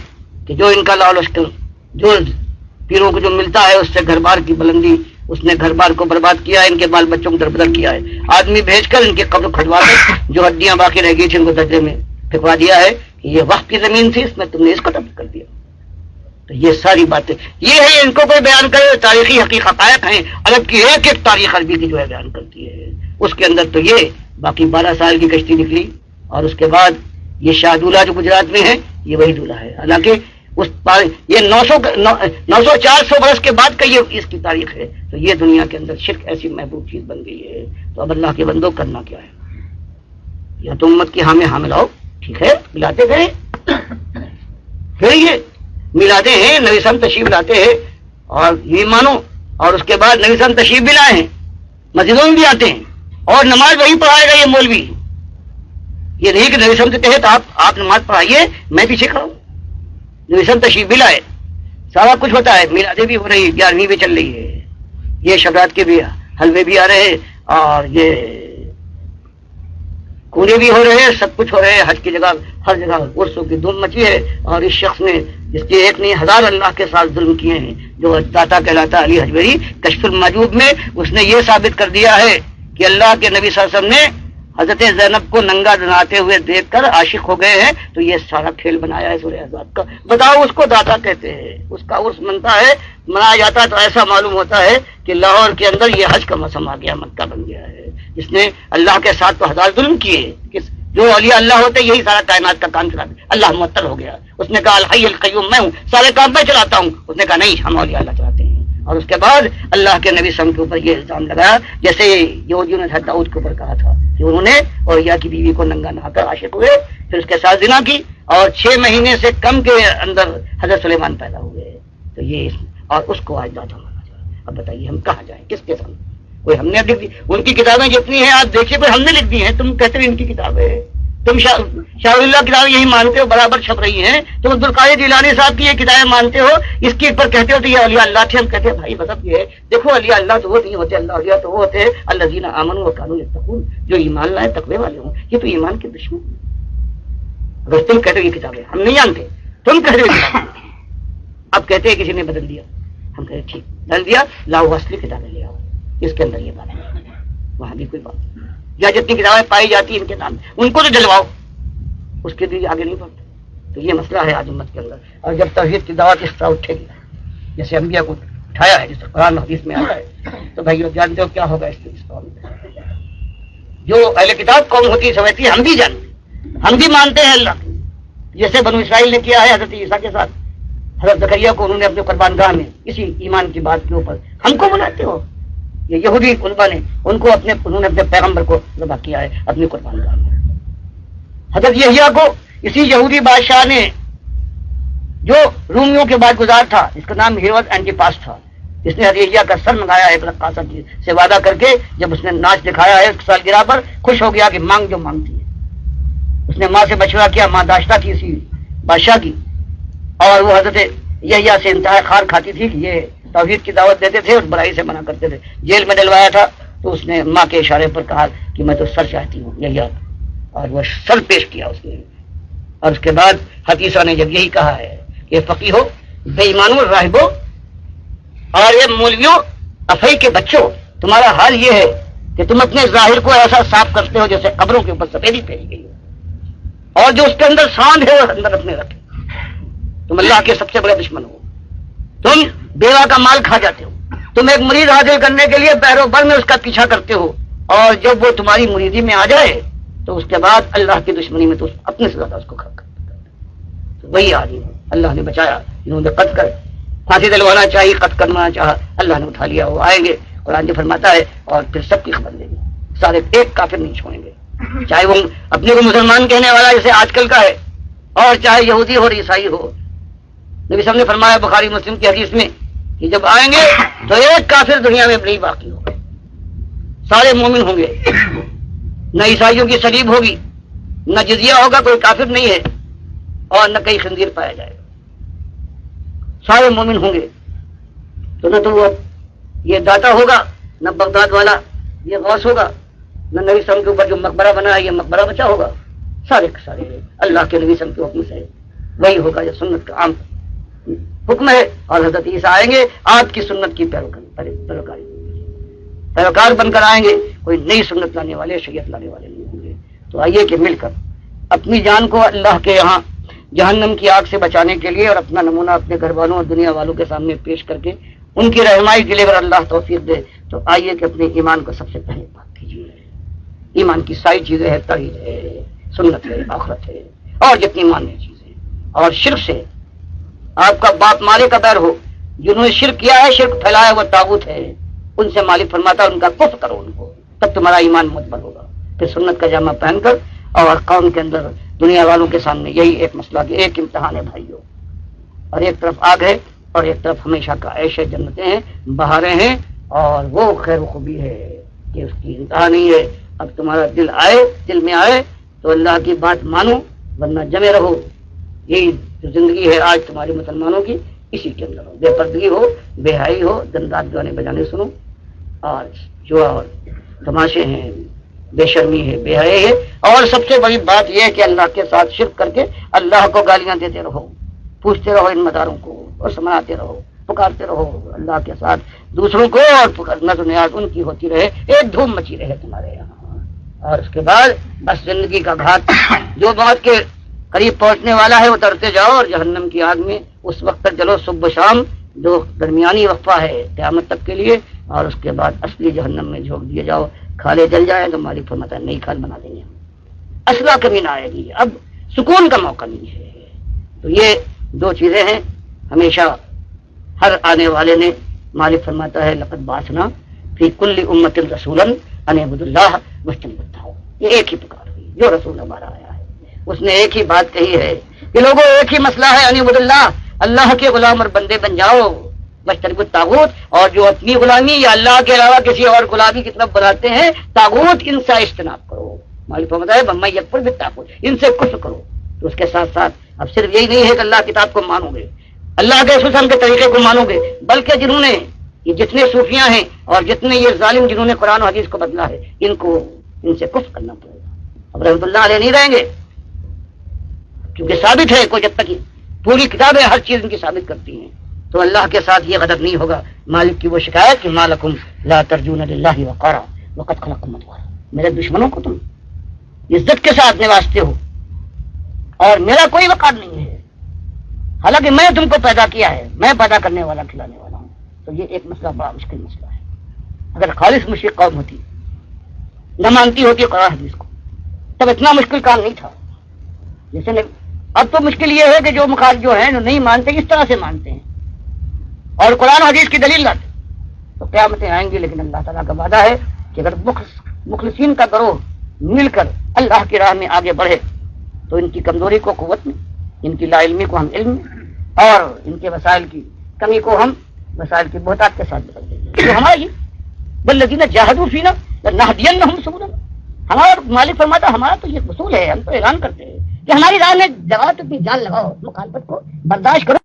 کہ جو ان کا لا لشکر جو پیروں کو جو ملتا ہے اس سے گھر بار کی بلندی, اس نے گھر بار کو برباد کیا ہے, ان کے بال بچوں کو دربدر کیا ہے. آدمی بھیج کر ان کی قبر کھدوا کر جو ہڈیاں باقی رہ گئی تھی ان کو درجے میں پھینکوا دیا ہے کہ یہ وقت کی زمین تھی, اس میں تم نے اس کو تبدیل کر دیا. تو یہ ساری باتیں یہ ہے, ان کو کوئی بیان کرے تاریخی حقائق ہیں. عرب کی ایک ایک تاریخ عربی کی جو ہے بیان کرتی ہے. اس کے اندر تو یہ باقی 12 سال کی کشتی نکلی, اور اس کے بعد یہ شاہ دولہ جو گجرات میں ہے یہ وہی دولہ ہے. حالانکہ یہ 900-400 برس کے بعد کا یہ اس کی تاریخ ہے. تو یہ دنیا کے اندر شرک ایسی محبوب چیز بن گئی ہے. تو اب اللہ کے بندوں کرنا کیا ہے, یا تو امت کی حامل آؤ, ٹھیک ہے ملاتے گئے, پھر یہ ملاتے ہیں نبی سم تشریف لاتے ہیں اور یہ مانو, اور اس کے بعد نبی سم تشریف بھی لائے ہیں, مسجدوں میں بھی آتے ہیں, اور نماز وہی پڑھائے گا یہ مولوی. یہ نہیں کہ نبی سم سے کہے تو آپ نماز پڑھائیے میں پیچھے کھڑا ہوں. نبی سم تشریف بھی لائے, سارا کچھ ہوتا ہے, میلادیں بھی ہو رہی ہے, 11ویں بھی چل رہی ہے, یہ شبرات کے بھی حلوے بھی آ رہے ہیں, اور یہ کوڑے بھی ہو رہے ہیں, سب کچھ ہو رہے ہیں. حج کی جگہ ہر جگہ عرصوں کی دھوم مچی ہے. اور اس شخص نے جس کے 1 نہیں 1000 اللہ کے ساتھ ظلم کیے ہیں, جو داتا کہلاتا علی حجویری, کشف المحجوب میں اس نے یہ ثابت کر دیا ہے کہ اللہ کے نبی صلی اللہ علیہ وسلم نے حضرت زینب کو ننگا نہاتے ہوئے دیکھ کر عاشق ہو گئے ہیں. تو یہ سارا کھیل بنایا ہے سورہ احزاب کا. بتاؤ, اس کو داتا کہتے ہیں, اس کا عرس منتا ہے, منایا جاتا ہے. تو ایسا معلوم ہوتا ہے کہ لاہور کے اندر یہ حج کا موسم آ گیا, مکہ بن گیا ہے. جس نے اللہ کے ساتھ تو 1000 ظلم کیے, جو اولیاء اللہ ہوتے یہی سارا کائنات کا کام چلاتے. اللہ معطل ہو گیا, اس نے کہا الحی القیوم میں ہوں, سارے کام میں چلاتا ہوں. اس نے کہا نہیں, ہم اولیاء اللہ چلاتے ہیں. اور اس کے بعد اللہ کے نبی سم کے اوپر یہ الزام لگایا, جیسے یہودیوں نے داؤد کے اوپر کہا تھا کہ انہوں نے اولیاء کی بیوی کو ننگا نہا کر عاشق ہوئے, پھر اس کے ساتھ زنا کی, اور 6 مہینے سے کم کے اندر حضرت سلیمان پیدا ہوئے. تو یہ اور اس کو آج دادا مانا جائے. اب بتائیے ہم کہاں جائیں, کس کے سامنے؟ کوئی ہم نے اب لکھ دی, ان کی کتابیں جتنی ہیں آپ دیکھیے, کوئی ہم نے لکھ دی ہیں. تم کہتے ہیں ان کی کتابیں, تم شاہ اللہ کتابیں یہی مانتے ہو, برابر چھپ رہی ہیں. تم عبد القادر جیلانی صاحب کی یہ کتابیں مانتے ہو, اس کے پر کہتے ہو تو یہ اولیاء اللہ تھے. ہم کہتے ہیں بھائی مطلب یہ ہے, دیکھو اولیاء اللہ تو وہ نہیں ہوتے, اللہ اولیاء تو وہ ہوتے ہیں الذین آمنوا وکانوا یتقون, جو ایمان لائے تقوی والے ہوں. یہ تو ایمان کے دشمن. اگر تم کہتے ہو یہ کتابیں ہم نہیں جانتے, تم کہتے ہو کتابیں, اب کہتے ہیں کسی نے بدل دیا, ہم کہتے ٹھیک بدل دیا, لاؤ اصلی کتابیں لے آؤ, اس کے اندر یہ بات ہے, وہاں بھی کوئی بات نہیں. یا جتنی کتابیں پائی جاتی ہیں ان کے نام, ان کو تو جلواؤ, اس کے لیے آگے نہیں بڑھتے. تو یہ مسئلہ ہے آج امت کے اندر. اور جب توحید کی دعوت اس طرح اٹھے گی جیسے انبیاء کو اٹھایا ہے, جس قرآن حدیث میں آتا ہے, تو بھائی جانتے ہو کیا ہوگا اس قوم میں. جو اہل کتاب قوم ہوتی سمجھتی ہے, ہم بھی جانتے, ہم بھی مانتے ہیں اللہ, جیسے بنو اسرائیل نے کیا ہے حضرت عیسیٰ کے ساتھ. حضرت زکریا کو انہوں نے اپنے قربان گاہ میں اسی ایمان کی بات کے اوپر, ہم کو بلاتے ہو, یہ یہودی علماء نے ان کو انہوں نے اپنے پیغمبر کو ذبح کیا ہے، اپنی قربان گاہ میں۔ حضرت یحییٰ کو اسی یہودی بادشاہ نے جو رومیوں کے بعد گزار تھا، جس کا نام ہیروڈ اینٹیپاس تھا، اس نے حضرت یحییٰ کا سر منگایا ایک رقاصہ سے وعدہ کر کے، جب اس نے ناچ دکھایا ہے سالگرہ پر، خوش ہو گیا کہ مانگ جو مانگتی ہے۔ اس نے ماں سے مشورہ کیا، ماں داشتہ تھی اسی بادشاہ کی، اور وہ حضرت یحییٰ سے انتہائی خار کھاتی تھی کہ یہ توحید کی دعوت دیتے تھے اور برائی سے منع کرتے تھے۔ جیل میں ڈلوایا تھا تو اس نے ماں کے اشارے پر کہا کہ میں تو سر چاہتی ہوں یحییٰ، اور وہ سر پیش کیا اس نے۔ اور اس کے بعد حدیثہ نے جب یہی کہا ہے کہ فقیہو، بے ایمانوں، راہبوں اور یہ مولویوں، افعی کے بچوں، تمہارا حال یہ ہے کہ تم اپنے ظاہر کو ایسا صاف کرتے ہو جیسے قبروں کے اوپر سفیدی پھیلی گئی ہو، اور جو اس کے اندر سانڈ ہے وہ اندر اپنے رکھے۔ تم اللہ کے سب سے بڑے دشمن ہو، تم بیوہ کا مال کھا جاتے ہو، تم ایک مرید حاصل کرنے کے لیے پیروں بھر میں اس کا پیچھا کرتے ہو، اور جب وہ تمہاری مریدی میں آ جائے تو اس کے بعد اللہ کی دشمنی میں تو اپنے سے زیادہ اس کو کھڑا کرتے ہو۔ تو وہی آدمی اللہ نے بچایا، انہوں نے قتل کر پھانسی دلوانا چاہیے، قتل کرنا چاہا، اللہ نے اٹھا لیا۔ وہ آئیں گے، قرآن جو فرماتا ہے، اور پھر سب کی خبر دیں گے، سارے ایک کافر نہیں چھوڑیں گے، چاہے وہ اپنے کو مسلمان کہنے والا جیسے آج کل کا ہے، اور چاہے یہودی ہو عیسائی ہو۔ نبی صلی اللہ علیہ وسلم نے فرمایا بخاری مسلم کی حدیث میں کہ جب آئیں گے تو ایک کافر دنیا میں نہیں باقی ہوگا، سارے مومن ہوں گے، نہ عیسائیوں کی صلیب ہوگی، نہ جزیہ ہوگا، کوئی کافر نہیں ہے، اور نہ کہیں خنزیر پایا جائے گا، سارے مومن ہوں گے۔ تو نہ تو وہ یہ داتا ہوگا، نہ بغداد والا یہ غوث ہوگا، نہ نبی صلی اللہ علیہ وسلم کے اوپر جو مقبرہ بنا ہے یہ مقبرہ بچا ہوگا، سارے کے سارے اللہ کے نبی صلی اللہ علیہ وسلم کے حکم سے وہی ہوگا جو سنت کا عام حکم ہے۔ اور حضرت عیسیٰ آئیں گے آپ کی سنت کی پیروکار بن کر آئیں گے، کوئی نئی سنت لانے والے، شریعت لانے والے نہیں ہوں گے۔ تو آئیے کہ مل کر اپنی جان کو اللہ کے یہاں جہنم کی آگ سے بچانے کے لیے، اور اپنا نمونہ اپنے گھر والوں اور دنیا والوں کے سامنے پیش کر کے ان کی رہنمائی کے لیے اگر اللہ توفیق دے تو آئیے کہ اپنے ایمان کو سب سے پہلے پاک کیجیے۔ ایمان کی ساری چیزیں ہے، توحید ہے، سنت ہے، آخرت ہے، اور جتنی ماننے چیزیں، اور شرک سے آپ کا باپ مالے کا بیر ہو، جنہوں نے شرک کیا ہے، شرک پھیلایا، وہ طاغوت ہے، ان سے مالک فرماتا ہے ان کا کفر کرو ان کو، تب تمہارا ایمان متبل ہوگا۔ پھر سنت کا جامہ پہن کر اور قوم کے اندر دنیا والوں کے سامنے یہی ایک مسئلہ کہ ایک امتحان ہے بھائیوں، اور ایک طرف آگ ہے اور ایک طرف ہمیشہ کا عیش ہے، جنتیں ہیں، بہاریں ہیں، اور وہ خیر و خوبی ہے کہ اس کی انتہا نہیں ہے۔ اب تمہارا دل میں آئے تو اللہ کی بات مانو، ورنہ جمے رہو۔ یہی جو زندگی ہے آج تمہاری مسلمانوں کی، اسی کے اندر ہو، بے پردگی ہو، بے حیائی ہو، دندات گانے بجانے سنو، اور جو اور تماشے ہیں، بے شرمی ہے، بے حیائی ہے، اور سب سے بڑی بات یہ ہے کہ اللہ کے ساتھ شرک کر کے اللہ کو گالیاں دیتے رہو، پوچھتے رہو ان مداروں کو، اور سمجھاتے رہو، پکارتے رہو اللہ کے ساتھ دوسروں کو، اور نظر نیاز ان کی ہوتی رہے، ایک دھوم مچی رہے تمہارے یہاں۔ اور اس کے بعد بس زندگی کا گھاٹ جو بات کے قریب پہنچنے والا ہے اترتے جاؤ، اور جہنم کی آگ میں اس وقت تک جلو، صبح شام جو درمیانی وقفہ ہے قیامت تک کے لیے، اور اس کے بعد اصلی جہنم میں جھونک دیے جاؤ۔ کھالے جل جائے تو مالک فرماتا ہے نئی کھال بنا دیں گے، اصلہ کمی نہ آئے گی، اب سکون کا موقع نہیں ہے۔ تو یہ دو چیزیں ہیں ہمیشہ ہر آنے والے نے، مالک فرماتا ہے لقد بعثنا فی کل امت رسولا ان اعبدوا اللہ واجتنبوا الطاغوت۔ یہ ایک ہی پکار ہوئی، جو رسول ہمارا آیا ہے اس نے ایک ہی بات کہی ہے کہ لوگوں ایک ہی مسئلہ ہے، ان اعبدوا اللہ، اللہ کے غلام اور بندے بن جاؤ، واجتنبوا الطاغوت، اور جو اپنی غلامی یا اللہ کے علاوہ کسی اور غلامی کی طرف بناتے ہیں طاغوت، ان سے اجتناب کرو۔ مالک فرماتا ہے وَمَن یکفر بالطاغوت، ان سے کفر کرو۔ تو اس کے ساتھ ساتھ اب صرف یہی نہیں ہے کہ اللہ کتاب کو مانو گے، اللہ کے رسول کے طریقے کو مانو گے، بلکہ جنہوں نے یہ جتنے صوفیاں ہیں اور جتنے یہ ظالم جنہوں نے قرآن و حدیث کو بدلا ہے، ان سے کفر کرنا پڑے گا۔ اب رحمت اللہ علیہ نہیں رہیں گے، کیونکہ ثابت ہے کوئی جب تک پوری کتابیں ہر چیز ان کی ثابت کرتی ہیں، تو اللہ کے ساتھ یہ غدر نہیں ہوگا۔ مالک کی وہ شکایت کہ ما لکم لا ترجون للہ وقارا وقد خلقکم اطوارا، میرے دشمنوں کو تم عزت کے ساتھ نوازتے ہو اور میرا کوئی وقار نہیں ہے، حالانکہ میں تم کو پیدا کیا ہے، میں پیدا کرنے والا کھلانے والا ہوں۔ تو یہ ایک مسئلہ بڑا مشکل مسئلہ ہے۔ اگر خالص مشرک قوم ہوتی، نہ مانتی ہوتی قرآن حدیث کو، تب اتنا مشکل کام نہیں تھا۔ جیسے اب تو مشکل یہ ہے کہ جو مخالف جو ہیں جو نہیں مانتے اس طرح سے مانتے ہیں اور قرآن حدیث کی دلیل لاتے، تو قیامتیں آئیں گی، لیکن اللہ تعالیٰ کا وعدہ ہے کہ اگر مخلصین کا گروہ مل کر اللہ کی راہ میں آگے بڑھے تو ان کی کمزوری کو قوت میں، ان کی لا علمی کو ہم علم میں، اور ان کے وسائل کی کمی کو ہم وسائل کی بہتات کے ساتھ بدل دیں گے۔ تو ہمارا یہ والذین جاہدوا فینا لنہدینہم سبلنا، ہمارا مالک فرماتا ہمارا تو یہ اصول ہے، ہم تو اعلان کرتے ہیں کہ ہماری راہ میں جگہ تو اپنی جان لگاؤ، مخالفت کو برداشت کرو۔